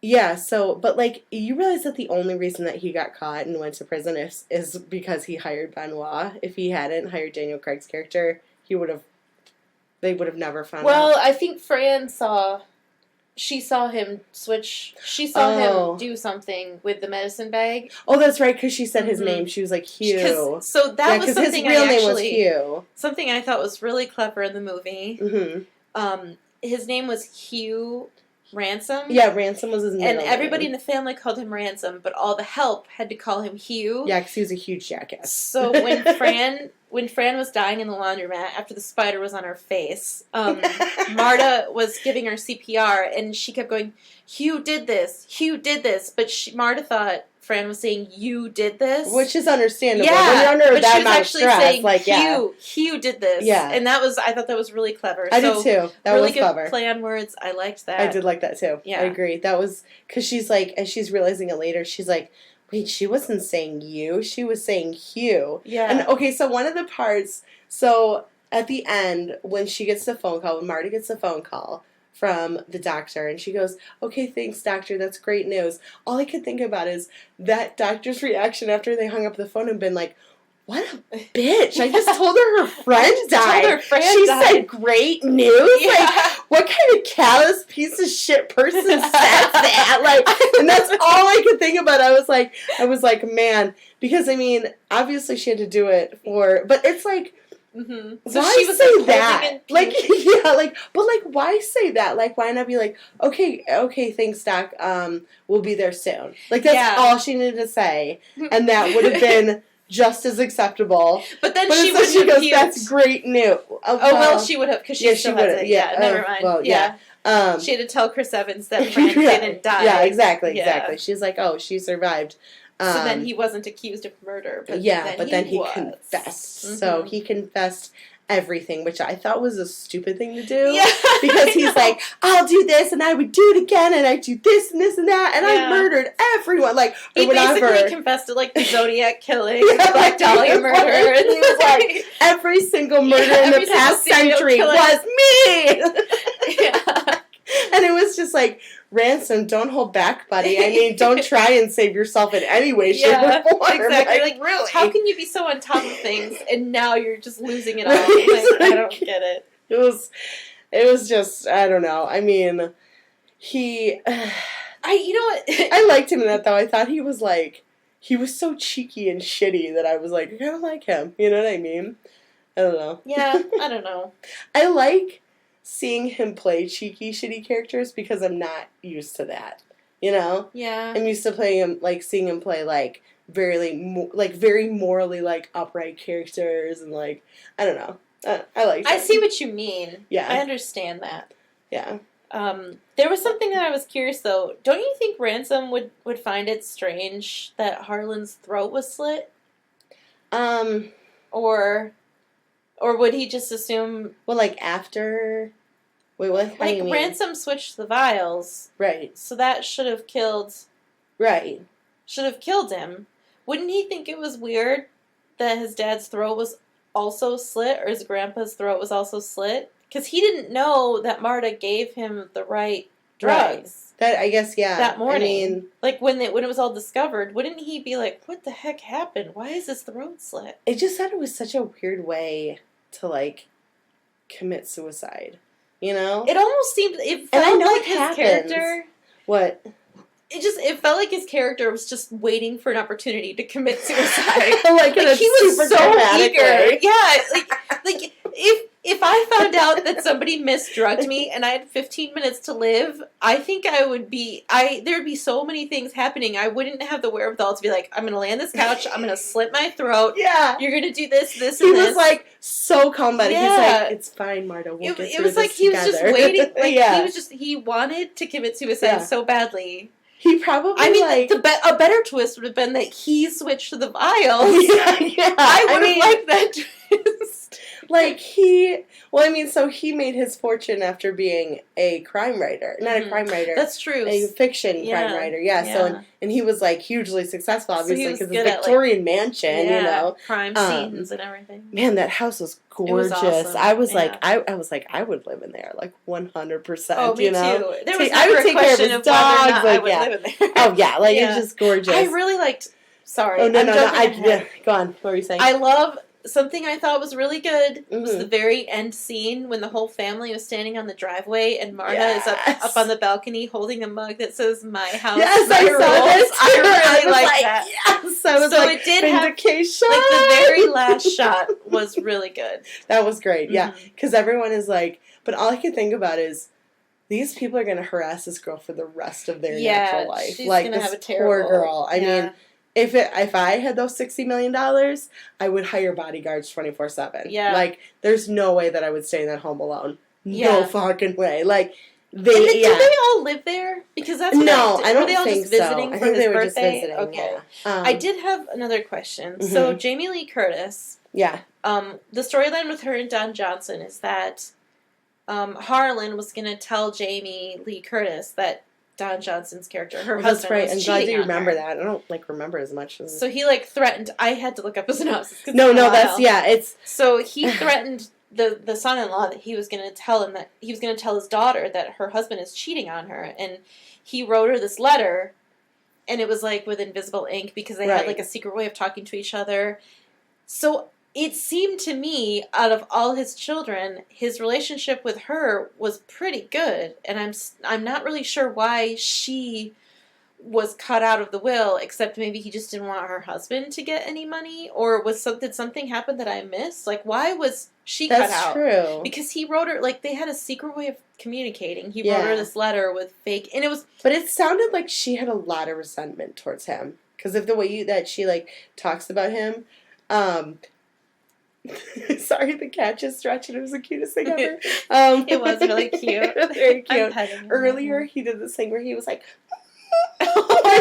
Yeah, so, but, like, you realize that the only reason that he got caught and went to prison is because he hired Benoit. If he hadn't hired Daniel Craig's character, they would have never found Well, out. I think Fran she saw him switch, she saw him do something with the medicine bag. Oh, that's right, because she said his name. She was like, Hugh. So that was something his real name was Hugh. Something I thought was really clever in the movie. Mm-hmm. His name was Hugh Ransom. Yeah, Ransom was his name. And everybody in the family called him Ransom, but all the help had to call him Hugh. Yeah, because he was a huge jackass. So when Fran was dying in the laundromat after the spider was on her face, Marta was giving her CPR, and she kept going, Hugh did this, but Marta thought Fran was saying, you did this? Which is understandable. Yeah, when you're under but that she was amount actually of stress, saying, like, Hugh did this. Yeah. And I thought that was really clever. I did too. That really was clever. Good play on words. I liked that. I did like that too. Yeah. I agree. That was, because she's like, as she's realizing it later, she's like, wait, she wasn't saying you, she was saying Hugh. Yeah. And okay, so one of the parts, so at the end, when she gets the phone call, when Marta gets the phone call from the doctor, and she goes, okay, thanks, doctor, that's great news. All I could think about is that doctor's reaction after they hung up the phone and been like, what a bitch. I just told her friend died. She said great news? Yeah. Like, what kind of callous piece of shit person says that? Like, and that's all I could think about. I was like, man, because I mean, obviously she had to do it but it's like, mm-hmm. So why she was say that? Like, yeah, like, but like, why say that? Like, why not be like, okay, thanks, doc. We'll be there soon. Like, that's all she needed to say, and that would have been just as acceptable. But then she goes, that's great news. She would have, because she still has it. Yeah, never mind. Well, yeah. She had to tell Chris Evans that Frank didn't die. Yeah, exactly. She's like, oh, she survived. So then he wasn't accused of murder. But then he confessed. Mm-hmm. So he confessed everything, which I thought was a stupid thing to do. Yeah. Because he's like, I'll do this, and I would do it again, and I do this and this and that, and I murdered everyone. Like, he basically confessed to, like, the Zodiac killing, the Black Dahlia murder. And he was like, every single murder in the past century was me! Yeah. And it was just like, Ransom, don't hold back, buddy. I mean, don't try and save yourself in any way, shape, or form. Exactly. Like, really? How can you be so on top of things and now you're just losing it all? Like, I don't get it. It was just, I don't know. I mean, you know what? I liked him in that, though. I thought he was so cheeky and shitty that I was like, I kind of like him. You know what I mean? I don't know. Yeah, I don't know. I like seeing him play cheeky, shitty characters because I'm not used to that. You know? Yeah. I'm used to playing him, like, seeing him play, like, very morally, like, upright characters and, like, I don't know. I like I see what you mean. Yeah. I understand that. Yeah. There was something that I was curious, though. Don't you think Ransom would find it strange that Harlan's throat was slit? Or would he just assume... Well, like, after... Wait, what? How do you mean? Ransom switched the vials. Right. So that should have killed... Right. Should have killed him. Wouldn't he think it was weird that his dad's throat was also slit, or his grandpa's throat was also slit? Because he didn't know that Marta gave him the right drugs. Right. That, I guess, yeah. That morning. I mean, like, when it was all discovered, wouldn't he be like, what the heck happened? Why is his throat slit? It just said it was such a weird way to, like, commit suicide. You know? It almost seemed... It felt like his character... What? It felt like his character was just waiting for an opportunity to commit suicide. like he was so eager. Way. Yeah, like if I found out that somebody misdrugged me and I had 15 minutes to live, I think I would be there'd be so many things happening. I wouldn't have the wherewithal to be like, I'm going to lay on this couch, I'm going to slit my throat. Yeah. You're going to do this, and this. He was like so calm about it. Yeah. He's like, it's fine, Marta. We'll get through this. It was like he was just waiting. Like he wanted to commit suicide so badly. He probably, a better twist would have been that he switched to the vials. Yeah. I would have liked that twist. Like, Well, I mean, so he made his fortune after being a crime writer. Not a crime writer. That's true. A fiction crime writer. Yeah. So, and he was, like, hugely successful, obviously, because it's a Victorian mansion, you know. Crime scenes and everything. Man, that house was gorgeous. It was awesome. I was like, I was like, I would live in there, like 100%. Oh, me you know? too. There was never a question of whether or not I would live in there. Oh yeah, like it's just gorgeous. I really liked. Sorry. Oh no. Go on. What were you saying? I love something I thought was really good. Was the very end scene when the whole family was standing on the driveway and Marta is up on the balcony holding a mug that says "My house." Yes, my I rules. saw this. I really liked that. Yes, I was so like, it did vindication. have like the very last shot was really good. That was great. Yeah, because everyone is like, but all I can think about is. These people are going to harass this girl for the rest of their natural life. She's like gonna this have a terrible, poor girl. I mean, if I had those $60 million, I would hire bodyguards 24/7. Yeah. Like there's no way that I would stay in that home alone. No fucking way. Like do they all live there? Because that's what I don't were they all think just visiting so. for I think his they were birthday? just visiting. Okay. Yeah. I did have another question. So Jamie Lee Curtis. Yeah. The storyline with her and Don Johnson is that Harlan was going to tell Jamie Lee Curtis that Don Johnson's character, her husband, that's right. was I'm glad cheating you on remember her. that. I don't remember as much. So he threatened. I had to look up his synopsis. No, that's it's. So he threatened the son-in-law that he was going to tell him that he was going to tell his daughter that her husband is cheating on her, and he wrote her this letter, and it was like with invisible ink because they had like a secret way of talking to each other. So. It seemed to me, out of all his children, his relationship with her was pretty good, and I'm not really sure why she was cut out of the will, except maybe he just didn't want her husband to get any money, or did something happen that I missed? Like, why was she cut out? That's true. Because he wrote her, like, they had a secret way of communicating. He wrote her this letter with fake, and it was... But it sounded like she had a lot of resentment towards him, because of the way that she, like, talks about him, sorry, the cat just stretched and it was the cutest thing ever. It was really cute. Very cute. Earlier, he did this thing where he was like, like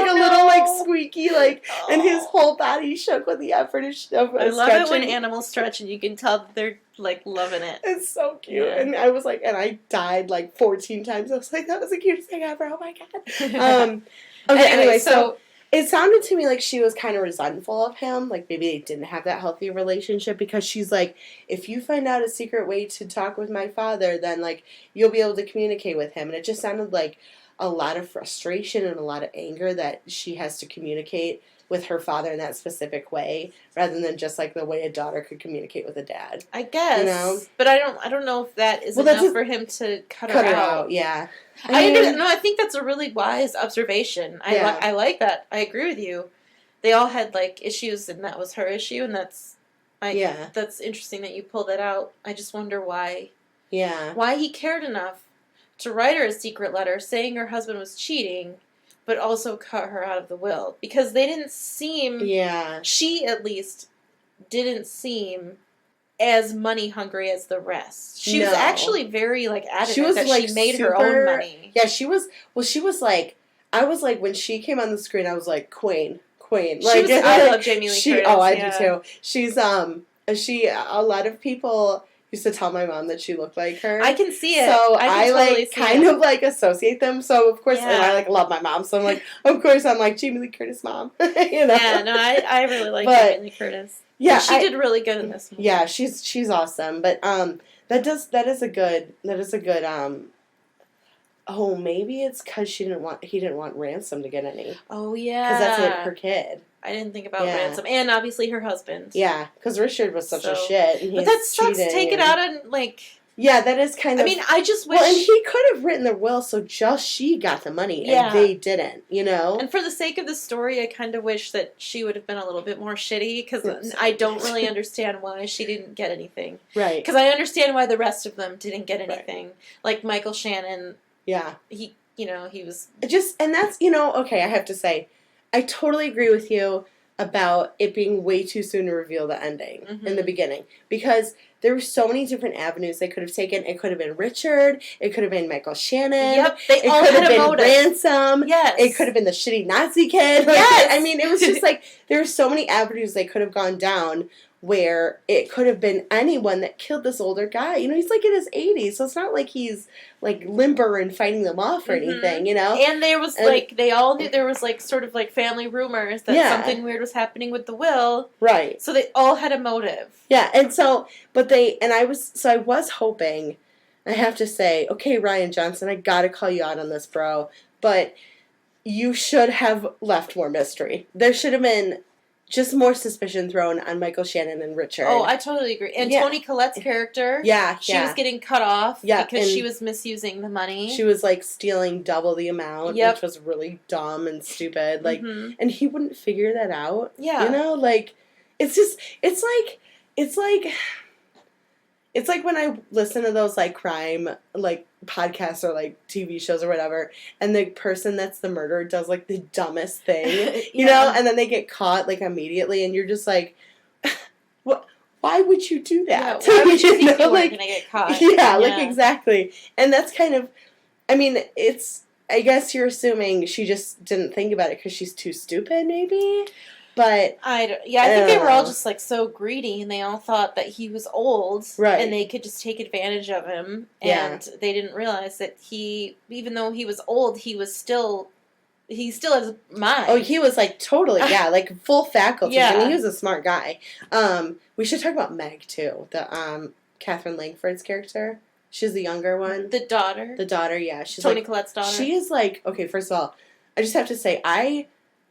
a little like squeaky, like, and his whole body shook with the effort of I love it when animals stretch and you can tell that they're like loving it. It's so cute. Yeah. And I was like, and I died like 14 times. I was like, that was the cutest thing ever. Oh my god. Okay, anyway, so it sounded to me like she was kind of resentful of him. Like, maybe they didn't have that healthy relationship because she's like, if you find out a secret way to talk with my father, then, like, you'll be able to communicate with him. And it just sounded like a lot of frustration and a lot of anger that she has to communicate with her father in that specific way, rather than just, like, the way a daughter could communicate with a dad. I guess. You know? But I don't know if that is enough for him to cut her out. Yeah. I think that's a really wise observation. I like that. I agree with you. They all had like issues, and that was her issue, and that's interesting that you pulled that out. I just wonder why. Yeah. Why he cared enough to write her a secret letter saying her husband was cheating, but also cut her out of the will, because they didn't seem. Yeah. She at least didn't seem as money hungry as the rest. She was actually very like adamant that she made her own money. Yeah, she was. Well, she was like, I was like, when she came on the screen, I was like, queen. Like, I love Jamie Lee Curtis. Oh, I do too. She's a lot of people used to tell my mom that she looked like her. I can see it. So I like kind of like associate them. So of course, and I like love my mom. So I'm like, of course, I'm like Jamie Lee Curtis mom. You know? Yeah, no, I really like Jamie Lee Curtis. Yeah, she did really good in this movie. Yeah, she's awesome. But that is a good oh, maybe it's because he didn't want Ransom to get any. Oh yeah, because that's her kid. I didn't think about Ransom, and obviously her husband. Yeah, because Richard was such a shit. And but that sucks to take it out on like. Yeah, that is kind of. I mean, I just wish. Well, and he could have written the will so just she got the money, and they didn't, you know? And for the sake of the story, I kind of wish that she would have been a little bit more shitty, because I don't really understand why she didn't get anything. Right. Because I understand why the rest of them didn't get anything. Right. Like Michael Shannon. Yeah. He was. And that's, okay, I have to say, I totally agree with you about it being way too soon to reveal the ending in the beginning. Because there were so many different avenues they could have taken. It could have been Richard. It could have been Michael Shannon. Yep, they all had a motive. Ransom. Yes. It could have been the shitty Nazi kid. Yes. I mean, it was just like, there were so many avenues they could have gone down where it could have been anyone that killed this older guy. You know, he's like in his 80s, so it's not like he's like limber and fighting them off or anything, you know? And there was like, they all knew there was like sort of like family rumors that something weird was happening with the will. Right. So they all had a motive. Yeah, and so, I was hoping, I have to say, okay, Rian Johnson, I gotta call you out on this, bro, but you should have left more mystery. There should have been just more suspicion thrown on Michael Shannon and Richard. Oh, I totally agree. And Toni Collette's character, she was getting cut off because she was misusing the money. She was, like, stealing double the amount, which was really dumb and stupid. Like, and he wouldn't figure that out. Yeah. You know? Like, it's just, it's like when I listen to those, like, crime, like, podcasts or, like, TV shows or whatever, and the person that's the murderer does, like, the dumbest thing, you know? And then they get caught, like, immediately, and you're just like, what? Why would you do that? Yeah, why would you think you like, weren't going to get caught? Yeah, like, exactly. And that's kind of, I mean, I guess you're assuming she just didn't think about it because she's too stupid, maybe? But I think they were all just like so greedy, and they all thought that he was old, right? And they could just take advantage of him, and they didn't realize that even though he was old, he still has a mind. Oh, he was like totally, like full faculties, and he was a smart guy. We should talk about Meg too, the Catherine Langford's character. She's the younger one, the daughter. Yeah, she's Toni Collette's daughter. She is like, okay. First of all, I just have to say I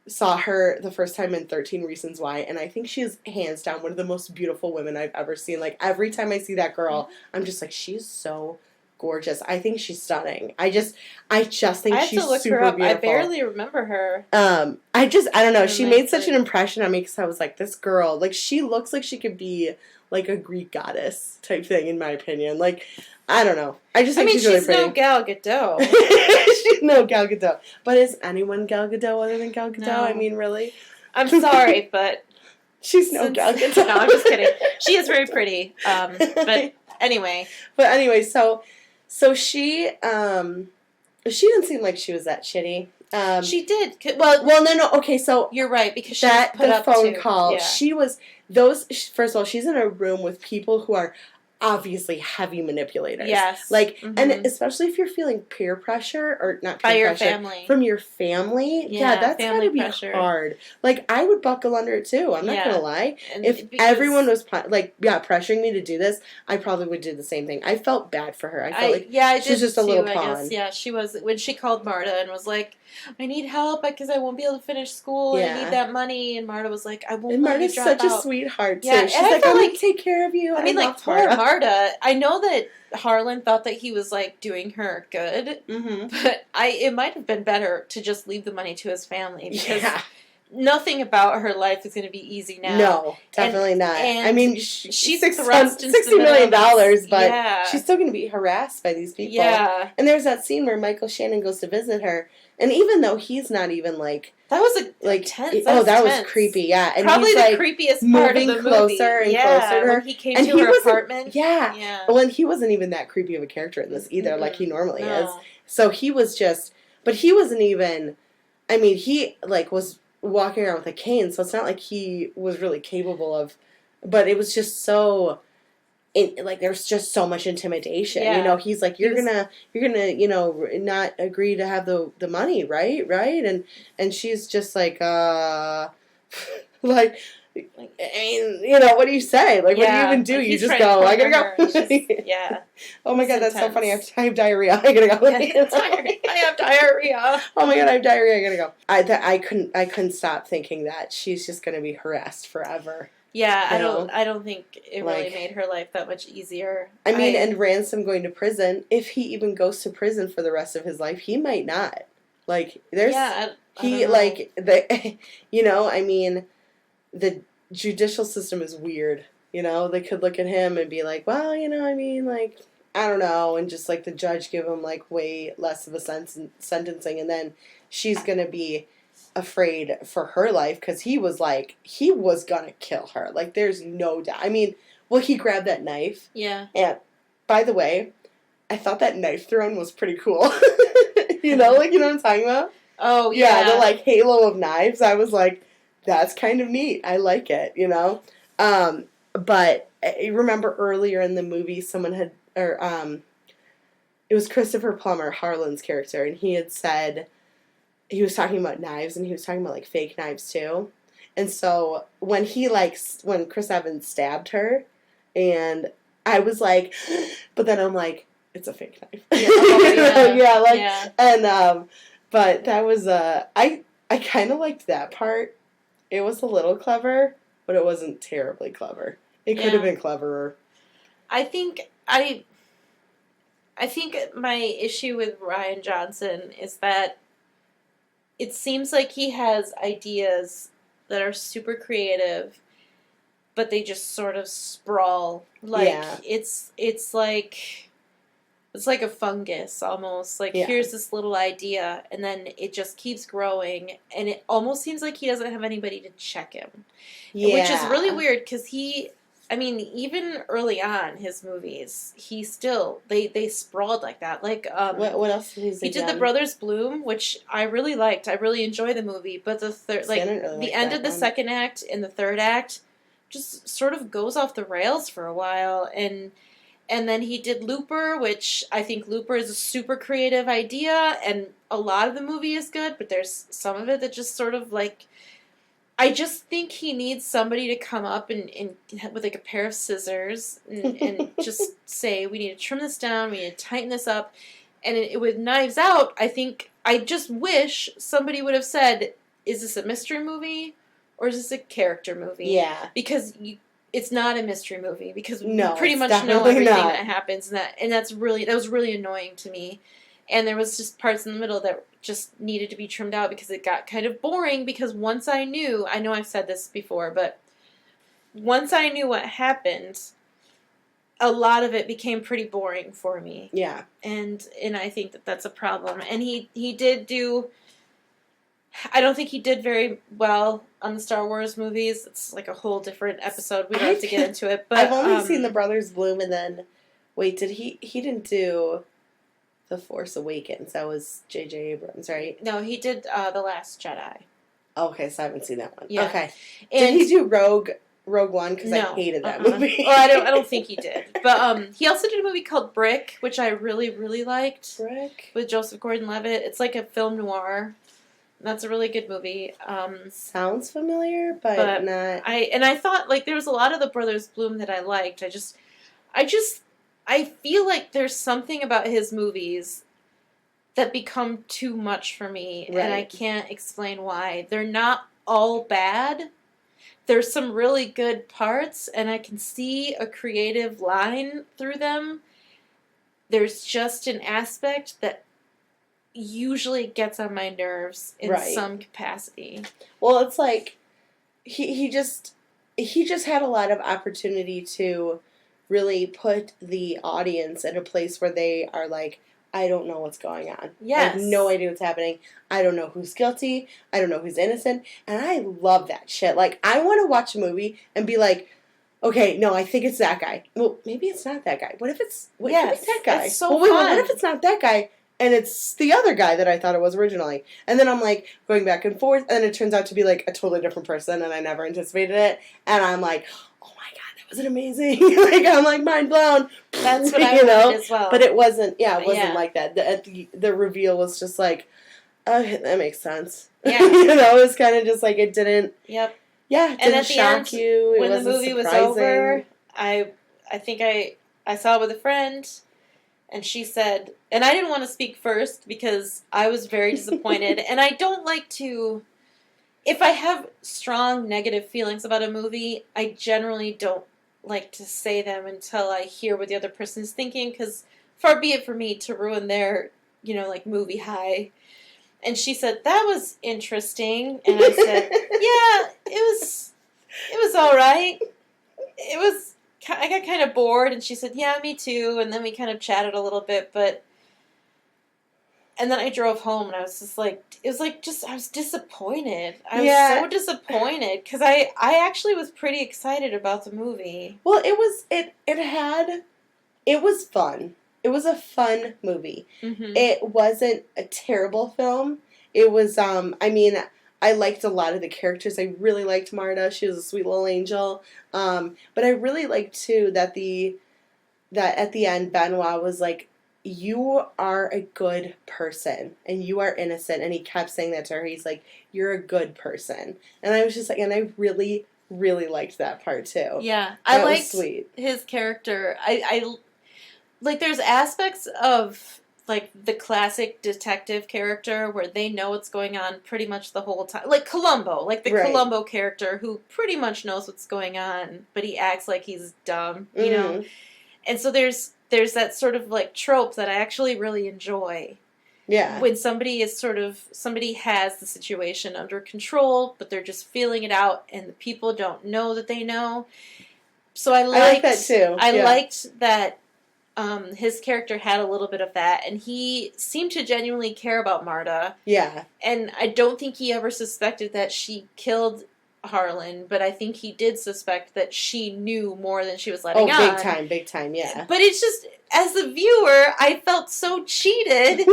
saw her the first time in 13 Reasons Why, and I think she is hands down one of the most beautiful women I've ever seen. Like, every time I see that girl, I'm just like, she's so gorgeous. I think she's stunning. I just think she's super beautiful. I barely remember her. I don't know. She made such an impression on me because I was like, this girl, like, she looks like she could be like a Greek goddess type thing, in my opinion. Like, I don't know. I just think she's really pretty. She's no Gal Gadot. She's no Gal Gadot. But is anyone Gal Gadot other than Gal Gadot? No. I mean, really? I'm sorry, but she's no Gal Gadot. No, I'm just kidding. She is very pretty. But anyway. So she didn't seem like she was that shitty. She did. Well, no. Okay, so you're right, because she was put up phone call. Yeah. She was first of all, she's in a room with people who are obviously heavy manipulators. Yes. Like, and especially if you're feeling peer pressure, or not peer by your pressure, family. From your family. Yeah, that's gotta be hard. Like, I would buckle under it too. I'm not gonna lie. And if everyone was pressuring me to do this, I probably would do the same thing. I felt bad for her. I felt like she was just a little pawn. I guess. Yeah, she was. When she called Marta and was like, I need help because I won't be able to finish school. Yeah. I need that money. And Marta was like, I won't let you drop out. Marta's such a sweetheart, too. Yeah, she's like, I'm going to take care of you. I mean, like, poor Marta. I know that Harlan thought that he was, like, doing her good. But it might have been better to just leave the money to his family. Because nothing about her life is going to be easy now. No, definitely not. And I mean, she's thrust into $60 million, but she's still going to be harassed by these people. Yeah. And there's that scene where Michael Shannon goes to visit her, and even though he's not even like that was tense. That was creepy. Yeah, and probably he's, the like, creepiest part of the movie. Closer and closer to her. When he came to her apartment. Yeah. Well, and he wasn't even that creepy of a character in this either, like he normally is. So he was but he wasn't even. I mean, he like was walking around with a cane, so it's not like he was really capable of. But it was just so. There's just so much intimidation. Yeah. You know, he's like, you're gonna, you know, not agree to have the money, right? And she's just like, like, I mean, you know, what do you say? Like, what do you even do? You just go, I gotta go. Yeah. Oh my God, that's so funny. I have diarrhea. I gotta go. I have diarrhea. Oh my God, I have diarrhea. I gotta go. I couldn't stop thinking that she's just gonna be harassed forever. Yeah, I don't think it really made her life that much easier. I mean, and Ransom going to prison, if he even goes to prison for the rest of his life, he might not. Like, there's... Yeah, you know, I mean, the judicial system is weird, you know? They could look at him and be like, well, you know, I mean, like, I don't know, and just, like, the judge give him, like, way less of a sentencing, and then she's gonna be afraid for her life because he was gonna kill her. Like, there's no doubt. I mean, well, he grabbed that knife. Yeah. And by the way, I thought that knife throwing was pretty cool. You know, like, you know what I'm talking about? Oh, yeah. Yeah, the, like, halo of knives. I was like, that's kind of neat. I like it, you know? But I remember earlier in the movie, someone had, it was Christopher Plummer, Harlan's character, and he had said, he was talking about knives, and he was talking about, like, fake knives, too. And so, when when Chris Evans stabbed her, and I was like, but then I'm like, it's a fake knife. Yeah. And, but that was, I kind of liked that part. It was a little clever, but it wasn't terribly clever. It could have been cleverer. I think my issue with Rian Johnson is that it seems like he has ideas that are super creative, but they just sort of sprawl. Like it's like a fungus almost. Like here's this little idea, and then it just keeps growing, and it almost seems like he doesn't have anybody to check him. Yeah. Which is really weird because even early on, his movies, he still, they sprawled like that. Like, what else did he did The Brothers Bloom, which I really liked. I really enjoyed the movie, but the third, the end of the second act and the third act just sort of goes off the rails for a while, and then he did Looper, which I think Looper is a super creative idea, and a lot of the movie is good, but there's some of it that just sort of, like, I just think he needs somebody to come up and with like a pair of scissors and just say, we need to trim this down, we need to tighten this up. And with Knives Out, I just wish somebody would have said, is this a mystery movie or is this a character movie? Yeah. Because it's not a mystery movie because we No, pretty much know everything that happens, and that was really annoying to me. And there was just parts in the middle that just needed to be trimmed out because it got kind of boring, because once I know I've said this before, but once I knew what happened, a lot of it became pretty boring for me. Yeah. And I think that's a problem. And he did do, I don't think he did very well on the Star Wars movies. It's like a whole different episode. We don't have to get into it. But I've only seen The Brothers Bloom, and then, wait, he didn't do The Force Awakens? That was J.J. Abrams, right? No, he did The Last Jedi. Okay, so I haven't seen that one. Yeah. Okay. Did he do Rogue One? Because I hated that movie. Well, I don't think he did. But he also did a movie called Brick, which I really, really liked. Brick? With Joseph Gordon-Levitt. It's like a film noir. That's a really good movie. Sounds familiar, but not. I thought, like, there was a lot of the Brothers Bloom that I liked. I feel like there's something about his movies that become too much for me, right. And I can't explain why. They're not all bad. There's some really good parts, and I can see a creative line through them. There's just an aspect that usually gets on my nerves in some capacity. Well, it's like he just had a lot of opportunity to really put the audience in a place where they are like, I don't know what's going on. Yes. I have no idea what's happening. I don't know who's guilty. I don't know who's innocent. And I love that shit. Like, I want to watch a movie and be like, okay, no, I think it's that guy. Well, maybe it's not that guy. What if it's that guy? It's so fun. What if it's not that guy and it's the other guy that I thought it was originally? And then I'm like going back and forth, and it turns out to be like a totally different person, and I never anticipated it. And I'm like, was it amazing? Like, I'm like mind blown. That's what I wanted as well. But it wasn't. Yeah, it wasn't like that. The reveal was just like, that makes sense. Yeah, it was kind of just like it didn't. Yep. Yeah, it didn't shock you. When the movie was over, I think I saw it with a friend, and she said, and I didn't want to speak first because I was very disappointed, and I don't like to. If I have strong negative feelings about a movie, I generally don't like to say them until I hear what the other person is thinking, because far be it for me to ruin their, like, movie high. And she said, that was interesting. And I said, yeah, it was all right. I got kind of bored. And she said, yeah, me too. And then we kind of chatted a little bit, and then I drove home, and I was just like, I was disappointed. I was so disappointed, because I actually was pretty excited about the movie. Well, it was fun. It was a fun movie. Mm-hmm. It wasn't a terrible film. It was, I I liked a lot of the characters. I really liked Marta. She was a sweet little angel. But I really liked too that at the end Benoit was like, you are a good person and you are innocent, and he kept saying that to her. He's like, you're a good person. And I was just like, and I really, really liked that part too. Yeah. I liked sweet. His character. I like, there's aspects of like the classic detective character where they know what's going on pretty much the whole time. Like Columbo, like the Columbo character who pretty much knows what's going on, but he acts like he's dumb, you know? And so there's that sort of like trope that I actually really enjoy. Yeah. When somebody has the situation under control, but they're just feeling it out and the people don't know that they know. So I like that too. I liked that his character had a little bit of that, and he seemed to genuinely care about Marta. Yeah. And I don't think he ever suspected that she killed Harlan, but I think he did suspect that she knew more than she was letting on. Oh, big time, yeah. But it's just, as the viewer, I felt so cheated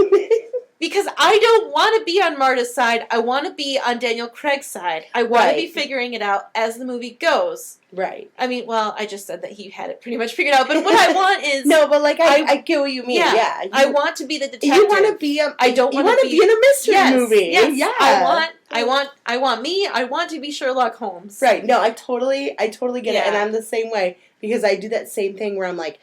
because I don't want to be on Marta's side. I want to be on Daniel Craig's side. I want to be figuring it out as the movie goes. Right. I mean, well, I just said that he had it pretty much figured out, but what I want is... No, but like, I get what you mean, yeah. I want to be the detective. You want to be I don't want to be in a mystery movie. Yes, yeah. I want to be Sherlock Holmes. Right. No, I totally get it, and I'm the same way. Because I do that same thing where I'm like,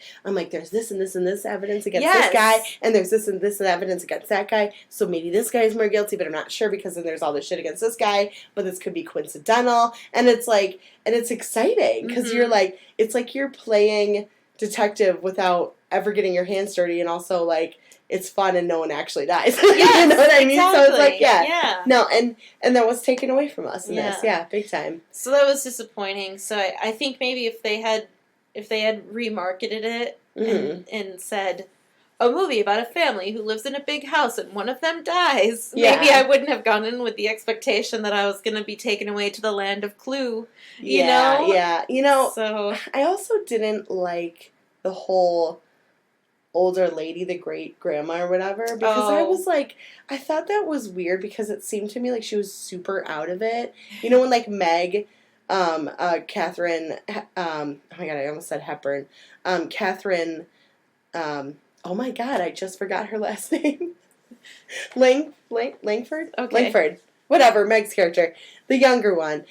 there's this and this and this evidence against this guy, and there's this and this evidence against that guy, so maybe this guy is more guilty, but I'm not sure because then there's all this shit against this guy, but this could be coincidental, and it's like, and it's exciting, because you're like, it's like you're playing detective without ever getting your hands dirty, and also, like, it's fun and no one actually dies. Yes, you know what I mean? Exactly. So it's like, no, and that was taken away from us in this, big time. So that was disappointing, so I think maybe if they had remarketed it and said, a movie about a family who lives in a big house and one of them dies, maybe I wouldn't have gone in with the expectation that I was going to be taken away to the land of Clue, you know? Yeah, you know, so I also didn't like the whole older lady, the great-grandma or whatever, because I was like, I thought that was weird because it seemed to me like she was super out of it. You know, when, like, Meg... Catherine, oh my god, I almost said Hepburn. Catherine, oh my god, I just forgot her last name. Langford? Okay. Langford. Whatever, Meg's character. The younger one.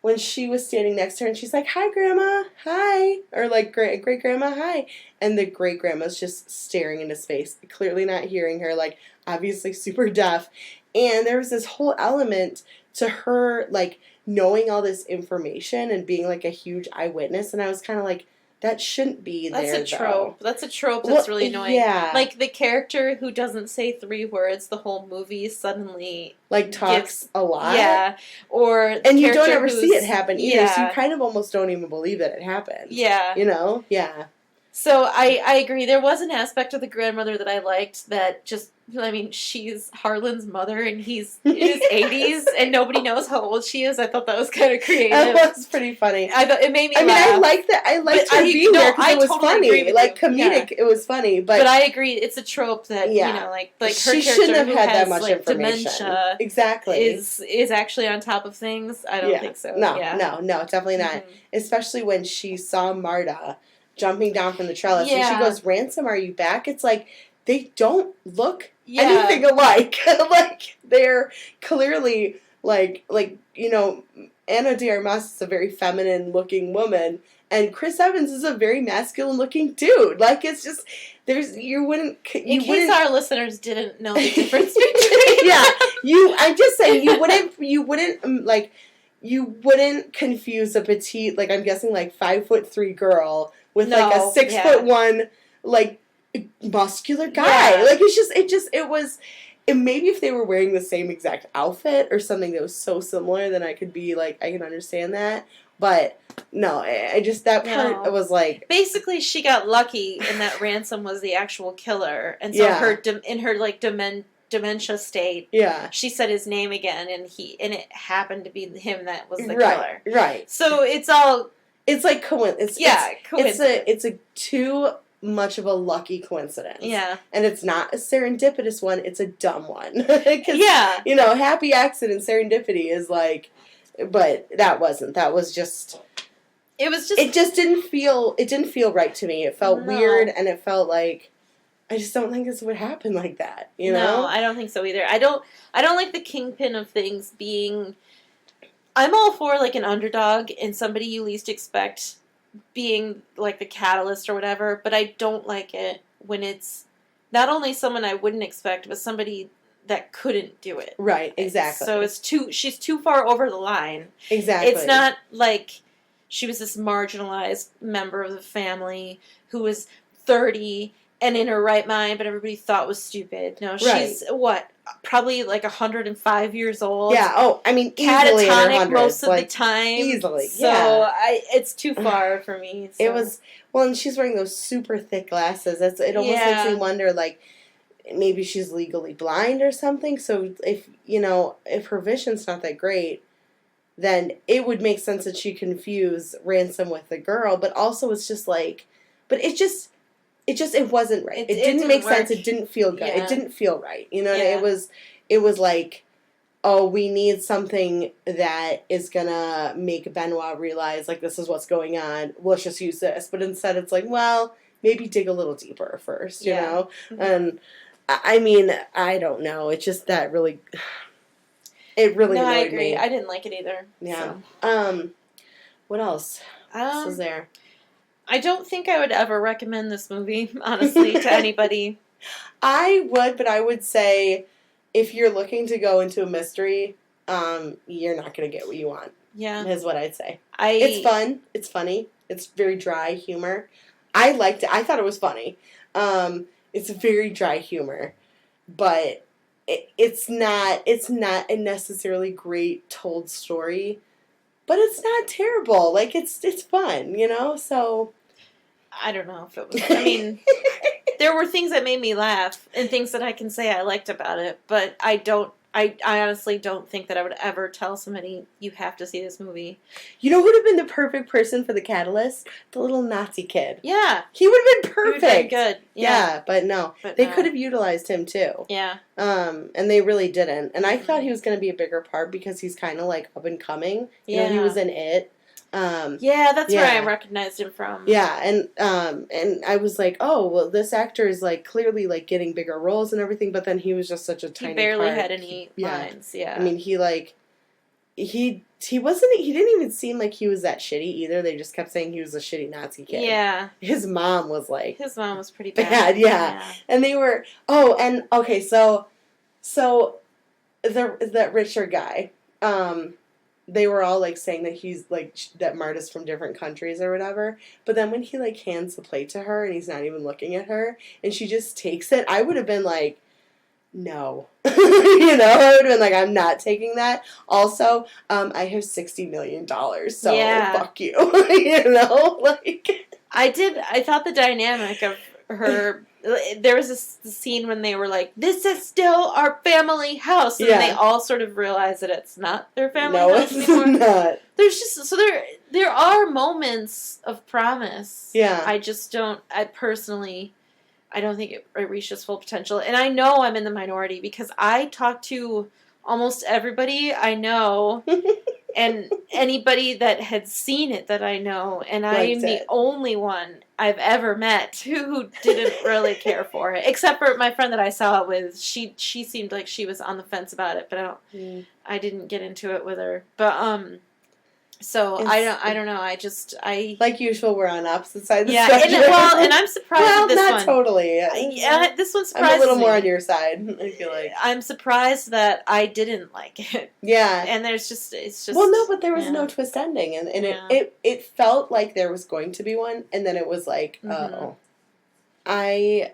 When she was standing next to her and she's like, hi, Grandma, hi. Or like, great-grandma, hi. And the great-grandma's just staring into space, clearly not hearing her, like, obviously super deaf. And there was this whole element to her, like, knowing all this information and being, like, a huge eyewitness, and I was kind of like, that shouldn't be there, That's a trope. That's a trope that's really annoying. Yeah. Like, the character who doesn't say 3 words the whole movie suddenly... Like, talks a lot. Yeah. Or and you don't ever see it happen either, so you Yeah. kind of almost don't even believe that it happened. Yeah. You know? Yeah. So I agree. There was an aspect of the grandmother that I liked that just, I mean, she's Harlan's mother and he's in his 80s and nobody knows how old she is. I thought that was kind of creative. That was pretty funny. I thought it made me laugh. I mean, I liked that. I liked her being there because it was funny. Like, comedic, it was funny. But I agree. It's a trope that, you know, like her she character shouldn't have who had has, that much like, information. dementia exactly. is actually on top of things. I don't think so. No, definitely not. Mm-hmm. Especially when she saw Marta jumping down from the trellis and she goes, Ransom, are you back? It's like, they don't look anything alike. Like, they're clearly, like, you know, Ana de Armas is a very feminine looking woman, and Chris Evans is a very masculine looking dude. Like, it's just, in case our listeners didn't know the difference between I'm just saying, you wouldn't confuse a petite, like, I'm guessing, like, 5'3" girl with, like, a 6'1", like, muscular guy. Yeah. Like, it was, and maybe if they were wearing the same exact outfit or something that was so similar, then I could be, like, I can understand that. But, no, that part was, like... Basically, she got lucky in that Ransom was the actual killer. And so in her, like, dementia state, she said his name again, and it happened to be him that was the killer. Right. So it's all... It's like coincidence. Coincidence. It's a two much of a lucky coincidence. Yeah. And it's not a serendipitous one, it's a dumb one. 'Cause, Yeah. you know, happy accident serendipity is like, but that wasn't. That was just... It just didn't feel right to me. It felt weird, and it felt like, I just don't think this would happen like that, you know? No, I don't think so either. I don't like the kingpin of things being... I'm all for, like, an underdog and somebody you least expect being, like, the catalyst or whatever, but I don't like it when it's not only someone I wouldn't expect, but somebody that couldn't do it. Right, exactly. So she's too far over the line. Exactly. It's not like she was this marginalized member of the family who was 30 and in her right mind, but everybody thought was stupid. No, she's, probably like 105 years old. Yeah, easily in her hundreds. Most of the time. Easily, So it's too far for me. So. It was, and she's wearing those super thick glasses. It almost makes me wonder, like, maybe she's legally blind or something. So if her vision's not that great, then it would make sense that she confuse Ransom with the girl. But also it's just like, it wasn't right. It didn't make sense. It didn't feel good. Yeah. It didn't feel right. You know, it was like, oh, we need something that is gonna make Benoit realize, like, this is what's going on. Let's just use this. But instead it's like, well, maybe dig a little deeper first, you know? Mm-hmm. And I don't know. It's just that really, it really annoyed me. I agree. I didn't like it either. Yeah. So. What else? What else is there? I don't think I would ever recommend this movie, honestly, to anybody. I would, but I would say if you're looking to go into a mystery, you're not going to get what you want. Yeah. Is what I'd say. It's fun. It's funny. It's very dry humor. I liked it. I thought it was funny. It's very dry humor. But it's not a necessarily great told story. But it's not terrible. Like, it's fun, you know? So... I don't know if it was... there were things that made me laugh and things that I can say I liked about it, but I honestly don't think that I would ever tell somebody, you have to see this movie. You know who would have been the perfect person for the catalyst? The little Nazi kid. Yeah. He would have been perfect. He would have been good. Yeah, but no. They could have utilized him, too. Yeah. And they really didn't. And I thought he was going to be a bigger part because he's kind of, like, up and coming. You know, he was in It. That's where I recognized him from. Yeah, and I was like, oh, well, this actor is, like, clearly, like, getting bigger roles and everything, but then he was just such a tiny part. He barely had any lines, yeah. I mean, he didn't even seem like he was that shitty either. They just kept saying he was a shitty Nazi kid. Yeah. His mom was, like... His mom was pretty bad. Yeah. And they were... Oh, and, okay, so that Richard guy, they were all, like, saying that he's, like, that Marta's from different countries or whatever. But then when he, like, hands the plate to her and he's not even looking at her and she just takes it, I would have been like, no. You know? I would have been like, I'm not taking that. Also, I have $60 million, so fuck you. You know? Like... I thought the dynamic of her... There was this scene when they were like, this is still our family house. And they all sort of realize that it's not their family house anymore. No, it's not. There's just, so there are moments of promise. Yeah. I just don't, I don't think it reached its full potential. And I know I'm in the minority because I talk to almost everybody I know and anybody that had seen it that I know. And I am the only one I've ever met who didn't really care for it, except for my friend that I saw it with. She seemed like she was on the fence about it, but I didn't get into it with her. But so I don't know. I like usual. We're on opposite sides. Yeah, and I'm surprised. Well, this not one. Totally. Yeah, this one surprised me. I'm a little more on your side. I feel like I'm surprised that I didn't like it. Yeah, and it's just well, no, but there was no twist ending, and it felt like there was going to be one, and then it was like, oh, I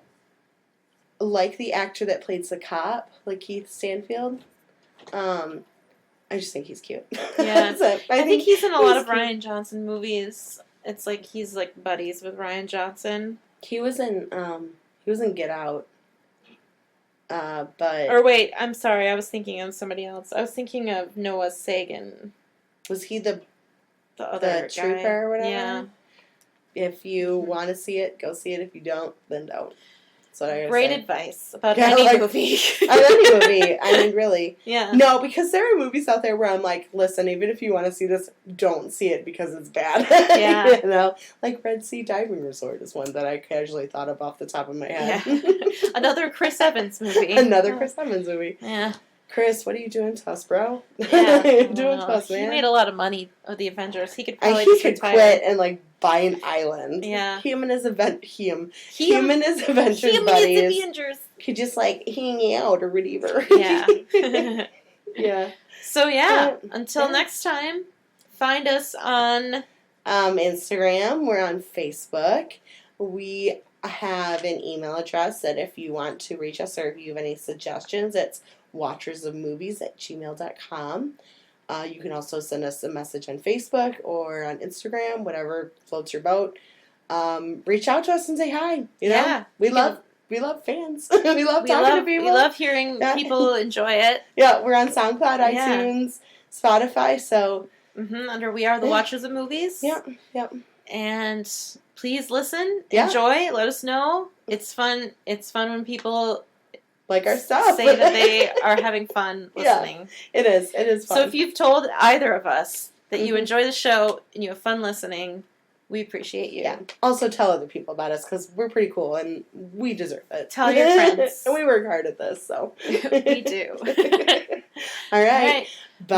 like the actor that plays the cop, like Keith Stanfield. I just think he's cute. Yeah. I think he's in a lot of Rian Johnson movies. It's like he's like buddies with Rian Johnson. He was in Get Out. Or wait, I'm sorry, I was thinking of somebody else. I was thinking of Noah Sagan. Was he the other trooper guy? Or whatever? Yeah. If you want to see it, go see it. If you don't, then don't. That's what I gotta Great say. advice about Yeah, any like, movie. On any movie. I mean, really. Yeah. No, because there are movies out there where I'm like, listen, even if you want to see this, don't see it because it's bad. Yeah. You know? Like Red Sea Diving Resort is one that I casually thought of off the top of my head. Yeah. Another Chris Evans movie. Another Chris Evans movie. Yeah. Chris, what are you doing to us, bro? Yeah. Doing to us, man. He made a lot of money with the Avengers. He could And probably he just could retire. quit and like buy an island. Yeah. Him and his Avengers Human buddies Avengers. could just like hang out or whatever. Yeah. Yeah. So yeah, Yeah. until Yeah. next time, find us on Instagram. We're on Facebook. We have an email address that if you want to reach us or if you have any suggestions, it's watchersofmovies@gmail.com. You can also send us a message on Facebook or on Instagram, whatever floats your boat. Reach out to us and say hi. You know? Yeah. We love fans. we love talking to people. We love hearing people enjoy it. Yeah, we're on SoundCloud, Yeah. iTunes, Spotify, so Under We Are the Watchers of Movies. Yep. And please listen, Yeah. enjoy, let us know. It's fun. It's fun when people like our stuff. say that they are having fun Yeah. listening. It is fun. So if you've told either of us that you Mhm. enjoy the show and you have fun listening, we appreciate you. Yeah. Also tell other people about us because we're pretty cool and we deserve it. Tell your friends. And we work hard at this, so. We do. All right. All right. Bye.